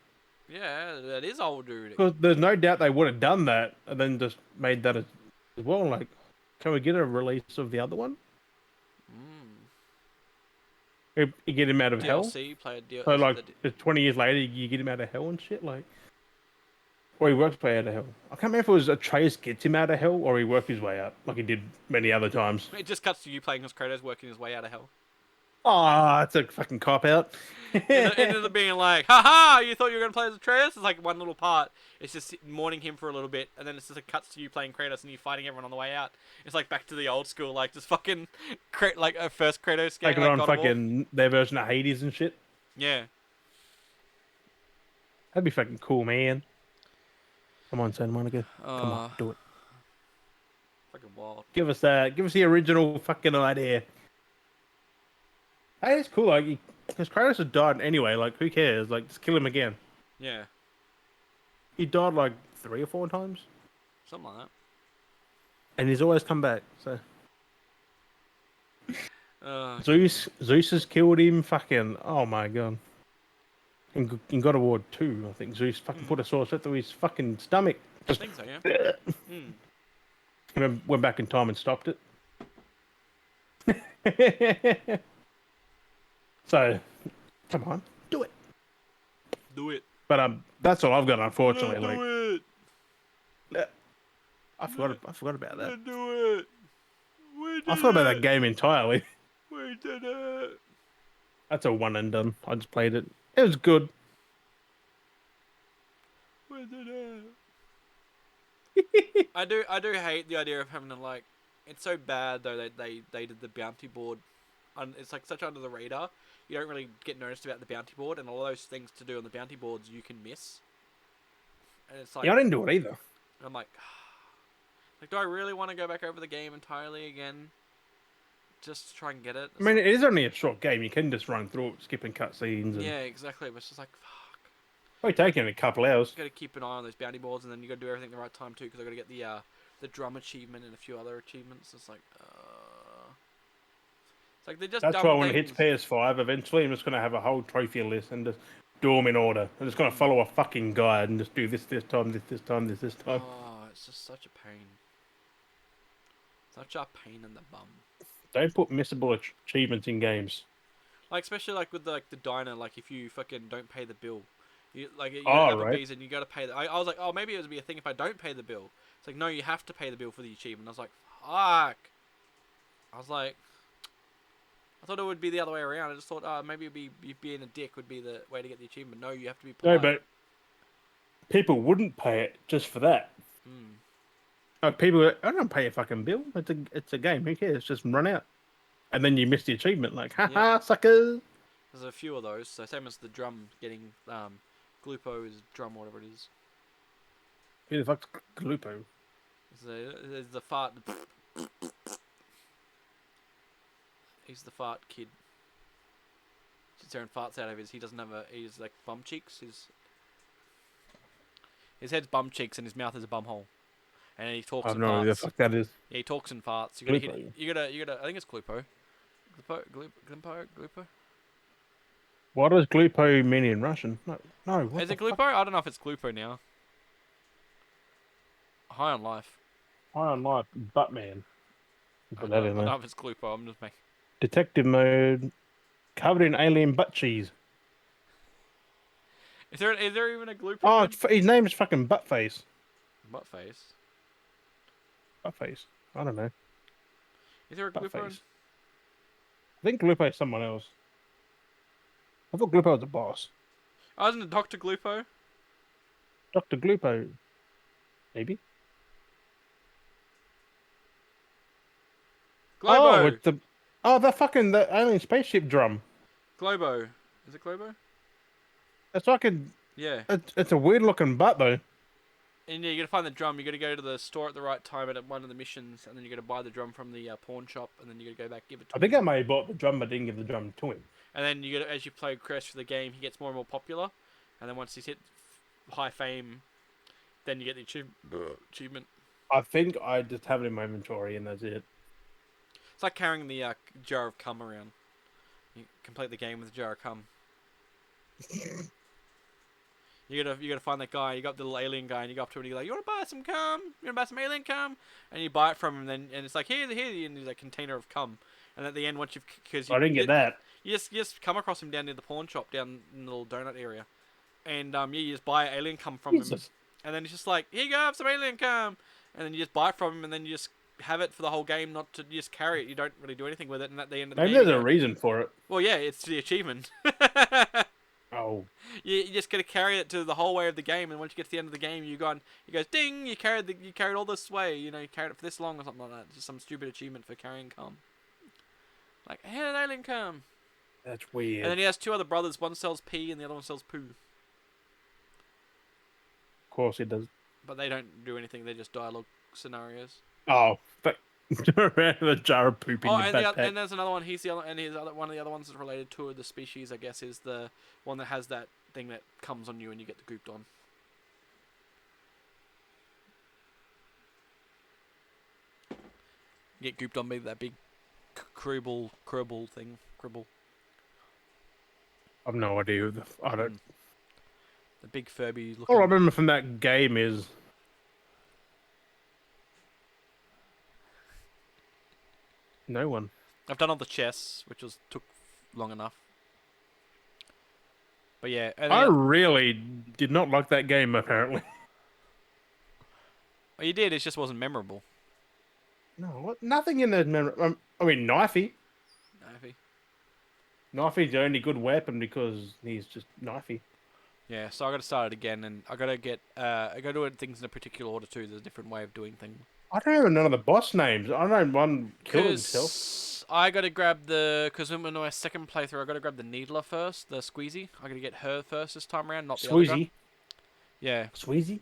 Yeah, that is old, dude. Because there's no doubt they would have done that and then just made that as well. Like, can we get a release of the other one? You get him out of hell. DLC, play a DLC. So like, 20 years later, you get him out of hell and shit. Like, or he works his way out of hell. I can't remember if it was Atreus gets him out of hell or he worked his way out, like he did many other times. It just cuts to you playing as Kratos working his way out of hell. Ah, it's a fucking cop out. It ended up being like, haha, you thought you were going to play as Atreus? It's like one little part. It's just mourning him for a little bit, and then it's just a cuts to you playing Kratos and you fighting everyone on the way out. It's like back to the old school, like just fucking, like a first Kratos game. Taking like on God of War. fucking their version of Hades and shit. Yeah. That'd be fucking cool, man. Come on, Santa Monica. Come on, do it. Fucking wild. Give us that. Give us the original fucking idea. Hey, it's cool. Like, because Kratos has died anyway. Like, who cares? Like, just kill him again. Yeah. He died like 3 or 4 times, Something like that. and he's always come back. So Uh, Zeus has killed him. Fucking, oh my god. In God of War 2, I think Zeus fucking put a sword through his fucking stomach. I think so, yeah. Went back in time and stopped it. So, come on, do it. Do it. But that's all I've got, unfortunately. Like, Do it. I forgot about that. Do it. We did I forgot about that game entirely. We did it. That's a one and done. I just played it. It was good. We did it. I do hate the idea of having to like. It's so bad though that they did the bounty board. It's like such under the radar. You don't really get noticed about the bounty board, and all those things to do on the bounty boards you can miss. And it's like, Yeah, I didn't do it either. I'm like, do I really want to go back over the game entirely again? Just to try and get it? I mean, it is only a short game. You can just run through it, skipping cutscenes. And Yeah, exactly. But it's just like, fuck. probably taking a couple hours. You got to keep an eye on those bounty boards, and then you got to do everything the right time too, because I got to get the drum achievement and a few other achievements. It's like like they're just That's why dumb when it hits things. PS5, eventually I'm just going to have a whole trophy list and just do them in order. I'm just going to follow a fucking guide and just do this time, this time, this time. Oh, it's just such a pain. Such a pain in the bum. Don't put missable achievements in games. Like especially like with the diner, like if you fucking don't pay the bill, you you're Oh, at right. Applebee's and you got to pay. I was like, oh, maybe it would be a thing if I don't pay the bill. It's like, no, you have to pay the bill for the achievement. I was like, fuck. I was like, I thought it would be the other way around. I just thought, maybe it'd be being a dick would be the way to get the achievement. No, you have to be No, polite. but people wouldn't pay it just for that. Hmm. People, I don't pay a fucking bill. It's a game. Who cares? Just run out. And then you miss the achievement. Like, Yep. haha, suckers. There's a few of those. So same as the drum getting Glupo's drum, or whatever it is. Who the fuck's Glupo? There's the fart. He's the fart kid. Sits there and farts out of his. He doesn't have a. He's like bum cheeks. His head's bum cheeks and his mouth is a bum hole. And he I talks have and no idea what farts. the fuck that is. Yeah, he talks and farts. You gotta hit. Glupo. You gotta. I think it's Glupo. Glupo. What does Glupo mean in Russian? No, what Is the it Glupo? fuck? I don't know if it's Glupo now. High on life. I don't like Buttman. I Put don't that know. I in don't there. know if it's Glupo. I'm just making. Detective mode. Covered in alien butt cheese. Is there even a Glupo? Oh, In? his name is fucking Buttface. Butt face. Buttface. I don't know. Is there a Glupo? In? Buttface. I think Glupo is someone else. I thought Glupo was the boss. Oh, isn't it Dr. Glupo? Dr. Glupo. Maybe? Oh, Globo. it's the... Oh, the alien spaceship drum. Globo. Is it Globo? It's fucking... Yeah. It's a weird looking butt, though. And yeah, you gotta find the drum. You gotta go to the store at the right time at one of the missions, and then you gotta buy the drum from the pawn shop, and then you gotta go back give it to I him. think I may have bought the drum, but didn't give the drum to him. And then you gotta, as you play Crash for the game, he gets more and more popular. And then once he's hit high fame, then you get the achievement. I think I just have it in my inventory, and that's it. It's like carrying the jar of cum around. You complete the game with a jar of cum. You gotta find that guy. You got the little alien guy, and you go up to him and you're like, "You wanna buy some cum? You wanna buy some alien cum?" And you buy it from him, and it's like, "Here, and he's a container of cum." And at the end, once I didn't get that. you just come across him down near the pawn shop down in the little donut area, and yeah, you just buy alien cum from him, Jesus. and then he's just like, "Here you go, have some alien cum," and then you just buy it from him, and then you just have it for the whole game, not to you just carry it. You don't really do anything with it, and at the end of the Maybe game, there's a reason for it. well, yeah, it's the achievement. Oh. You just gotta carry it to the whole way of the game, and once you get to the end of the game, you goes ding. You carried all this way. You know, you carried it for this long or something like that. It's just some stupid achievement for carrying cum. Like, hey, an alien cum. That's weird. And then he has two other brothers. One sells pee, and the other one sells poo. Of course it does. But they don't do anything. They're just dialogue scenarios. Oh, but around with a jar of poop in Oh, your backpack. and there's another one. He's the other, and one of the other ones that's related to the species. I guess is the one that has that thing that comes on you and you get the gooped on. You get gooped on by that big cribble thing. Cribble. I've no idea who I don't. The big Furby looking. All I remember from that game is no one. I've done all the chess, which took long enough. But yeah, and I really did not like that game. Apparently, well, you did. It just wasn't memorable. no, nothing in there. I mean, Knifey. Ivy. Knifey's the only good weapon because he's just Knifey. Yeah, so I got to start it again, and I got to get. I got to do things in a particular order too. There's a different way of doing things. I don't even know the boss names. I know one killed himself. I got to grab because in my second playthrough, I got to grab the Needler first, the Squeezy. I got to get her first this time around, not the other guy. Squeezy. Yeah. Squeezy.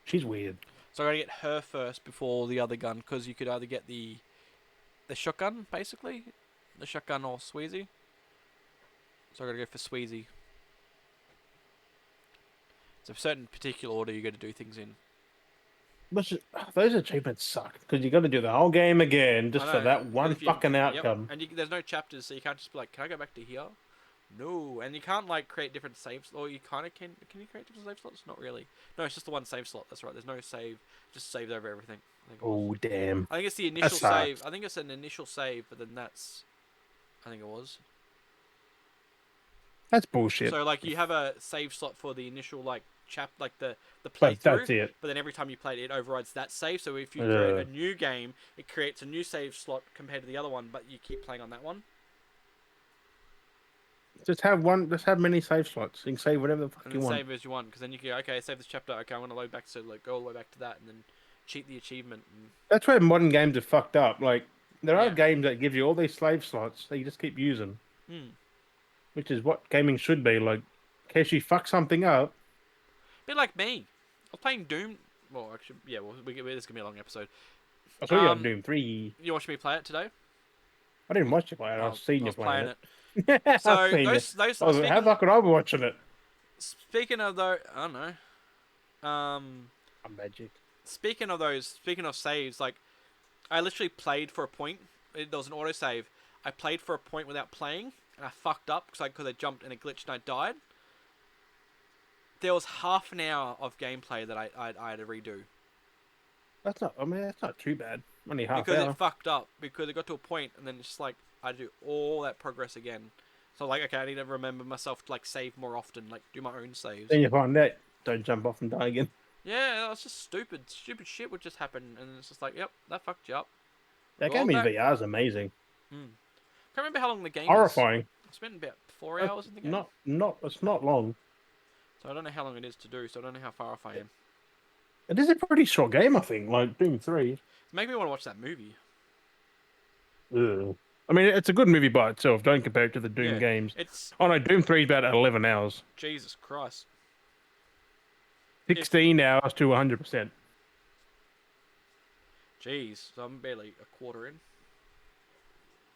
She's weird. So I got to get her first before the other gun, because you could either get the shotgun, basically, the shotgun or Squeezy. So I got to go for Squeezy. It's a certain particular order you got to do things in. Which those achievements suck because you got to do the whole game again I just for know. that But one if you, fucking yep, outcome. and there's no chapters, so you can't just be like, can I go back to here? No, and you can't like create different saves, or you kind of can. Can you create different save slots? Not really. No, it's just the one save slot. That's right. There's no save. Just saves over everything. I think it was. Oh damn, I think it's the that initial save. sucks. I think it's an initial save, but then that's. I think it was. That's bullshit. So like you have a save slot for the initial like like the But playthrough, that's it. but then every time you play it, it overrides that save. So if you create a Uh, new game, it creates a new save slot compared to the other one, but you keep playing on that one. just have one. Just have many save slots. You can save whatever the fuck And you then want. save as you want, because then you can go, okay, save this chapter. Okay, I want to load back, so like go all the way back to that, and then cheat the achievement. And, That's where modern games are fucked up. Like there are yeah. games that give you all these slave slots that you just keep using, Hmm. which is what gaming should be. Like, in case you fuck something up. Bit like me. I was playing Doom. Well, actually, yeah. Well, this is gonna be a long episode. I saw you on Um, Doom 3. you watched me play it today? I didn't watch you play it. I've Oh, seen I you was playing playing it. it. I've So seen you. those I was like, how the fuck could I be watching it? speaking of though, I don't know. I'm magic. Speaking of saves, like I literally played for a point. There was an autosave. I played for a point without playing, and I fucked up because I jumped and it glitched and I died. There was half an hour of gameplay that I had to redo That's not. I mean, that's not too bad. Only half because it hour. fucked up because it got to a point and then it's just like I had to do all that progress again. So like okay, I need to remember myself to like save more often, like do my own saves. Then you find out. Don't jump off and die again. Yeah, it's just stupid. Stupid shit would just happen, and it's just like, yep, that fucked you up. That Well, game in that. VR is amazing. Can't remember how long the game is. Horrifying. I spent about 4 hours in the game, Not. It's not long. so I don't know how long it is to do. So I don't know how far off I am. It is a pretty short game, I think. Like Doom 3. It made me want to watch that movie. Ugh. I mean, it's a good movie by itself. Don't compare it to the Doom Yeah, games. it's Oh no, Doom 3 is about 11 hours. Jesus Christ. If 16 hours to 100%. jeez, so I'm barely a quarter in.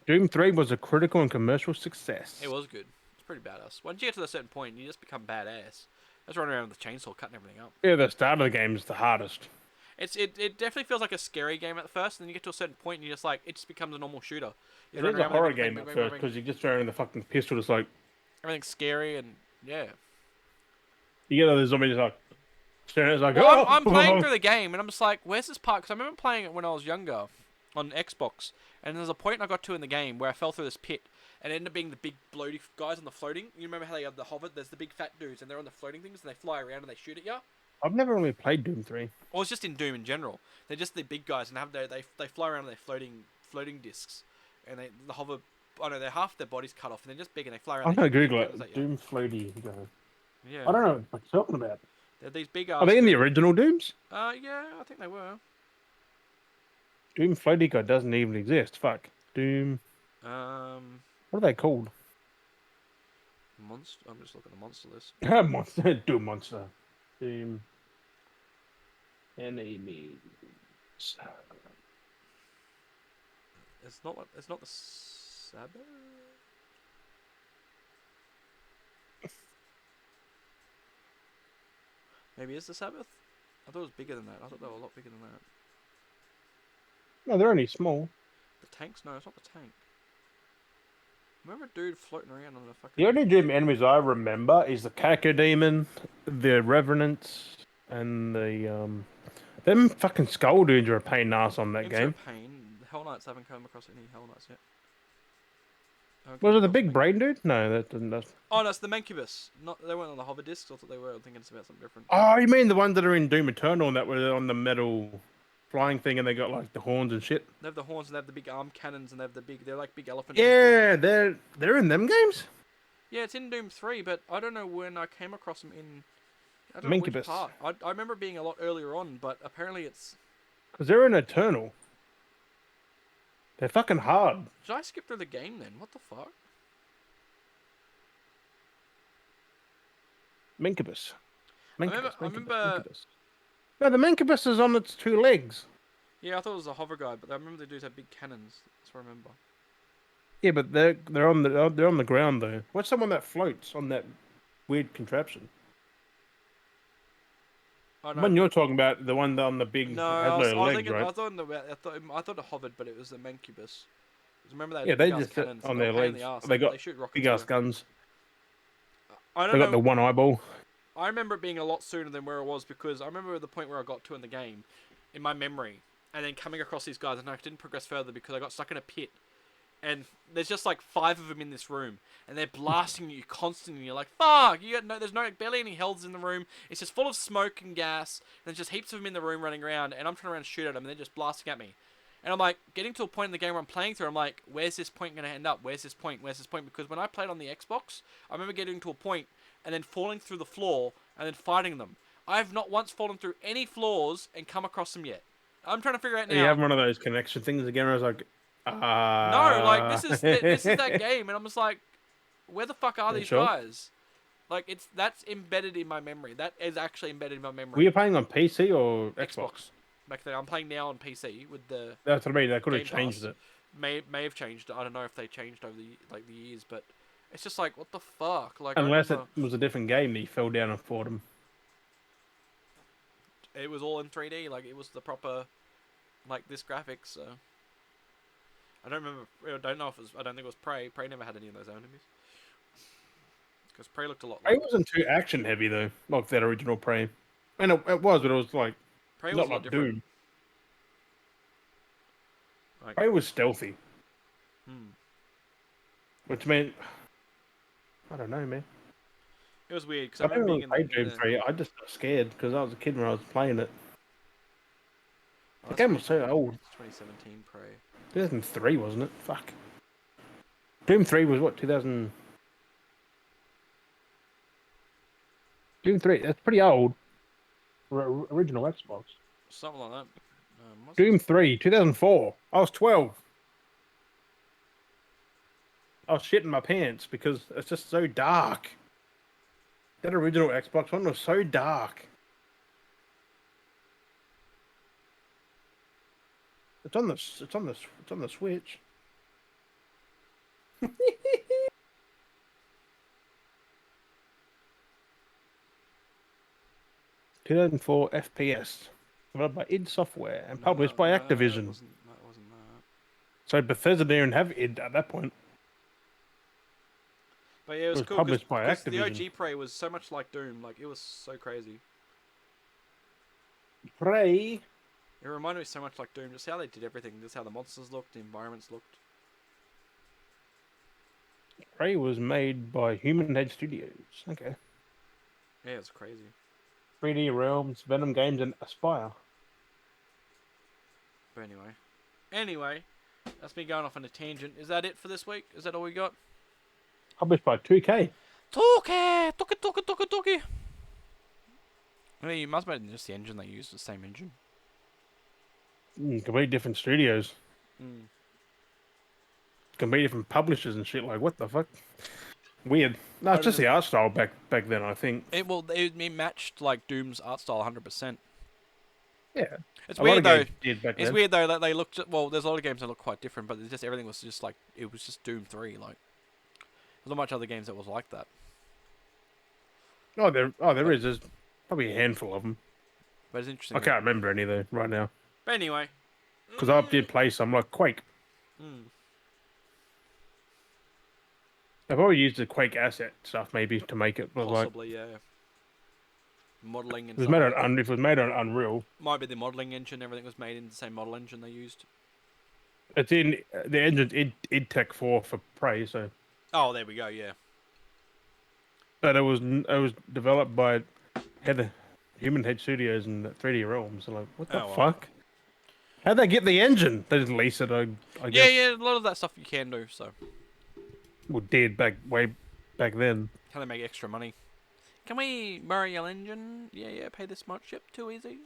Doom 3 was a critical and commercial success. It was good. It's pretty badass. Once you get to a certain point, you just become badass. Just running around with the chainsaw, cutting everything up. Yeah, the start of the game is the hardest. It definitely feels like a scary game at first, and then you get to a certain point, and you just like it just becomes a normal shooter. You It run is a around with horror everything, game bang, at bang, first bang, bang. because you just throw in the fucking pistol. It's like Everything's scary, and yeah. you get all the zombies like staring. It's like Well, oh, I'm playing through the game, and I'm just like, where's this part? Because I remember playing it when I was younger on Xbox, and there's a point I got to in the game where I fell through this pit, and it ended up being the big bloaty guys on the floating. You remember how they have the hover? There's the big fat dudes, and they're on the floating things, and they fly around and they shoot at you. I've never really played Doom 3. Or it's just in Doom in general. They're just the big guys, and they fly around on their floating discs, and the hover. Oh no, they're half their bodies cut off, and they're just big, and they fly around. I'm gonna Google cannons at it. you. Doom floaty. Yeah, I don't know what you're talking about. they're these big Are ass. they in the dudes. original Dooms? Yeah, I think they were. Doom floaty guy doesn't even exist. Fuck. Doom. Um, What are they called? monster. I'm just looking at the monster list. Monster. Doom monster. Doom. Enemies. It's not. It's not the Sabbath. Maybe it's the Sabbath. I thought it was bigger than that. I thought they were a lot bigger than that. No, they're only small. The tanks? No, it's not the tank. Remember a dude floating around on the fucking. The only Doom enemies I remember is the Cacodemon, the Revenants, and the them fucking skull dudes are a pain in the ass on that It's game. a pain. The Hell Knights haven't come across any Hell Knights yet. Was it the big brain dude? No, that didn't. That's... Oh no, it's the Mancubus. Not they weren't on the hover discs. I thought they were. I'm thinking it's about something different. Oh, you mean the ones that are in Doom Eternal that were on the metal flying thing and they got like the horns and shit? They have the horns and they have the big arm cannons and they have the big. They're like big elephant. Yeah, they're in them games. Yeah, it's in Doom 3, but I don't know when I came across them in. I don't know which Mancubus. part. I remember it being a lot earlier on, but apparently it's. Because they're in Eternal. They're fucking hard. Did I skip through the game then? What the fuck? Mancubus. I remember. Mancubus. No, the Mancubus is on its two legs. Yeah, I thought it was a hover guy, but I remember the dudes have big cannons. That's what I remember. Yeah, but they're on the ground though. What's someone that floats on that weird contraption? Oh The no, one you're talking about, the one on the big no. has I was, no I was legs, thinking. right? I thought it hovered, but it was the Mancubus. 'Cause remember they Yeah, had they big ass just sit cannons. on They were a their pain in the legs. ass. They got They shoot big rockets. ass Yeah. guns. I They don't got the know. one eyeball. I remember it being a lot sooner than where it was because I remember the point where I got to in the game, in my memory, and then coming across these guys, and I didn't progress further because I got stuck in a pit, and there's just like 5 of them in this room, and they're blasting you constantly. You're like, fuck! You got no, there's no barely any healths in the room. It's just full of smoke and gas. And there's just heaps of them in the room running around, and I'm trying to run and shoot at them, and they're just blasting at me. And I'm like, getting to a point in the game where I'm playing through, I'm like, where's this point going to end up? Where's this point? Where's this point? Because when I played on the Xbox, I remember getting to a point and then falling through the floor and then fighting them. I have not once fallen through any floors and come across them yet. I'm trying to figure out You have now. one of those connection things again. Where I was like, No, like ah. this is that game, and I'm just like, where the fuck are You these sure? guys? Like that's embedded in my memory. That is actually embedded in my Were you memory. playing on PC or Xbox? Xbox back then. I'm playing now on PC with the That's what I mean. They could have Game changed Pass. it. May have changed. I don't know if they changed over the years, but it's just like what the fuck. Like I Unless it remember was a different game that you fell down and fought them. it was all in 3D. Like it was the proper like this graphics. So I don't remember. I don't know if it was. I don't think it was Prey. Prey never had any of those enemies because Prey looked a lot Prey like wasn't too action heavy though, like that original Prey. And it was, but it was like Prey was not a lot like different. Doom. Like Prey was stealthy, hmm. which meant I don't know, man. It was weird because I I remember never being really in played Doom 3. I just got scared because I was a kid when I was playing it. Oh, The that's game was so 2017. old. It's 2017 Prey. 2003, wasn't it? Fuck. Doom 3 was what, 2000? Doom 3, that's pretty old for original Xbox. Something like that. Doom 3, 2004. I was 12. I was shitting my pants because it's just so dark. That original Xbox one was so dark. It's on the Switch. 2004 FPS. Developed by id Software and published by No, Activision. that wasn't that. So Bethesda didn't have id at that point. But yeah, it It was was cool published by because the Activision. OG Prey was so much like Doom. Like it was so crazy. Prey. It reminded me so much like Doom. Just how they did everything. Just how the monsters looked, the environments looked. Prey was made by Human Head Studios. Okay. Yeah, it's crazy. 3D Realms, Venom Games, and Aspire. But anyway, that's me going off on a tangent. Is that it for this week? Is that all we got? Published by 2K. Toki. I mean, you must have been just the engine they used, the same engine. Completely different studios. Mm. Completely different publishers and shit. Like, what the fuck? Weird. No, it's just the art style back then, I think. It matched like Doom's art style 100%. Yeah. It's A lot weird of though. games did back It's then. weird though that they looked at, well, there's a lot of games that look quite different, but just everything was just like it was just Doom 3. Like there's not much other games that was like that. There is. There's probably a handful of them. But it's interesting. I can't remember any though right now. But anyway, Because I did play some like Quake. They probably used the Quake asset stuff maybe to make it look like. possibly yeah. Modeling and It was stuff. made Like that. on. If it was made on Unreal, Might be the modeling engine. Everything was made in the same model engine they used. it's in the engine id Tech 4 for Prey. So, Oh, there we go. Yeah. but it was developed by Human Head Studios and 3D Realms. So like, what the fuck? How'd they get the engine? They just lease it. I guess. Yeah. A lot of that stuff you can do. So. Well, did way back then. How they make extra money? Can we borrow your engine? Yeah. Pay this much. Yep. Too easy.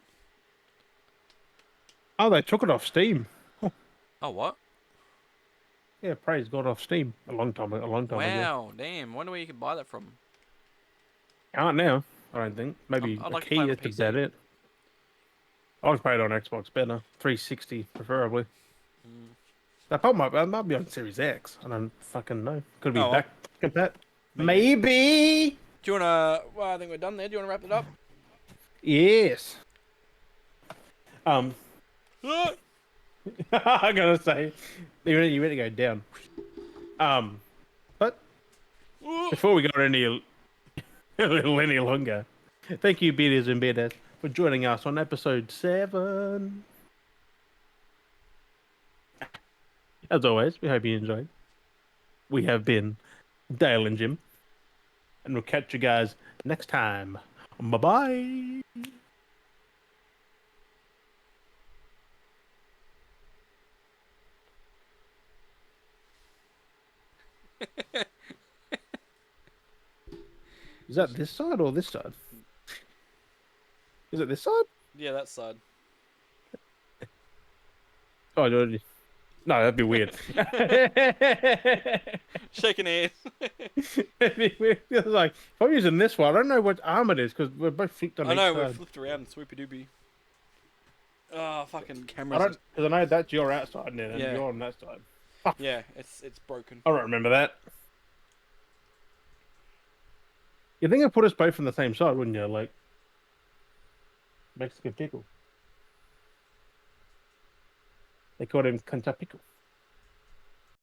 Oh, they took it off Steam. Oh what? Yeah, Prey's got off Steam a long time ago. Wow. Damn. Wonder where you can buy that from. Can't now. I don't think. Maybe I'd a like to key. play it on That's PC. about it. I was playing on Xbox better. 360 preferably. That might be on Series X. I don't fucking know. Could be Oh, well. back at that. Maybe. Maybe. Do you wanna? Well, I think we're done there. Do you wanna wrap it up? Yes. Um, Ah! I gotta say, you meant to go down. But Ah! before we go any a little any longer, thank you, beaters and beaters, for joining us on episode 7. As always, we hope you enjoyed. We have been Dale and Jim, and we'll catch you guys next time. Bye bye. Is that this side or this side? Is it this side? Yeah, that side. Oh, no, that'd be weird. Shaking hands. It'd be weird. It's like, if I'm using this one, I don't know what arm it is because we're both flipped on I each know, we're side. flipped around, swoopy doopy. Oh, fucking I cameras. don't, because I know that's your outside now, and Yeah. you're on that side. Yeah, it's broken. I don't remember that. You think I'd put us both on the same side, wouldn't you? Like Mexican pickle. They called him Conta Pickle.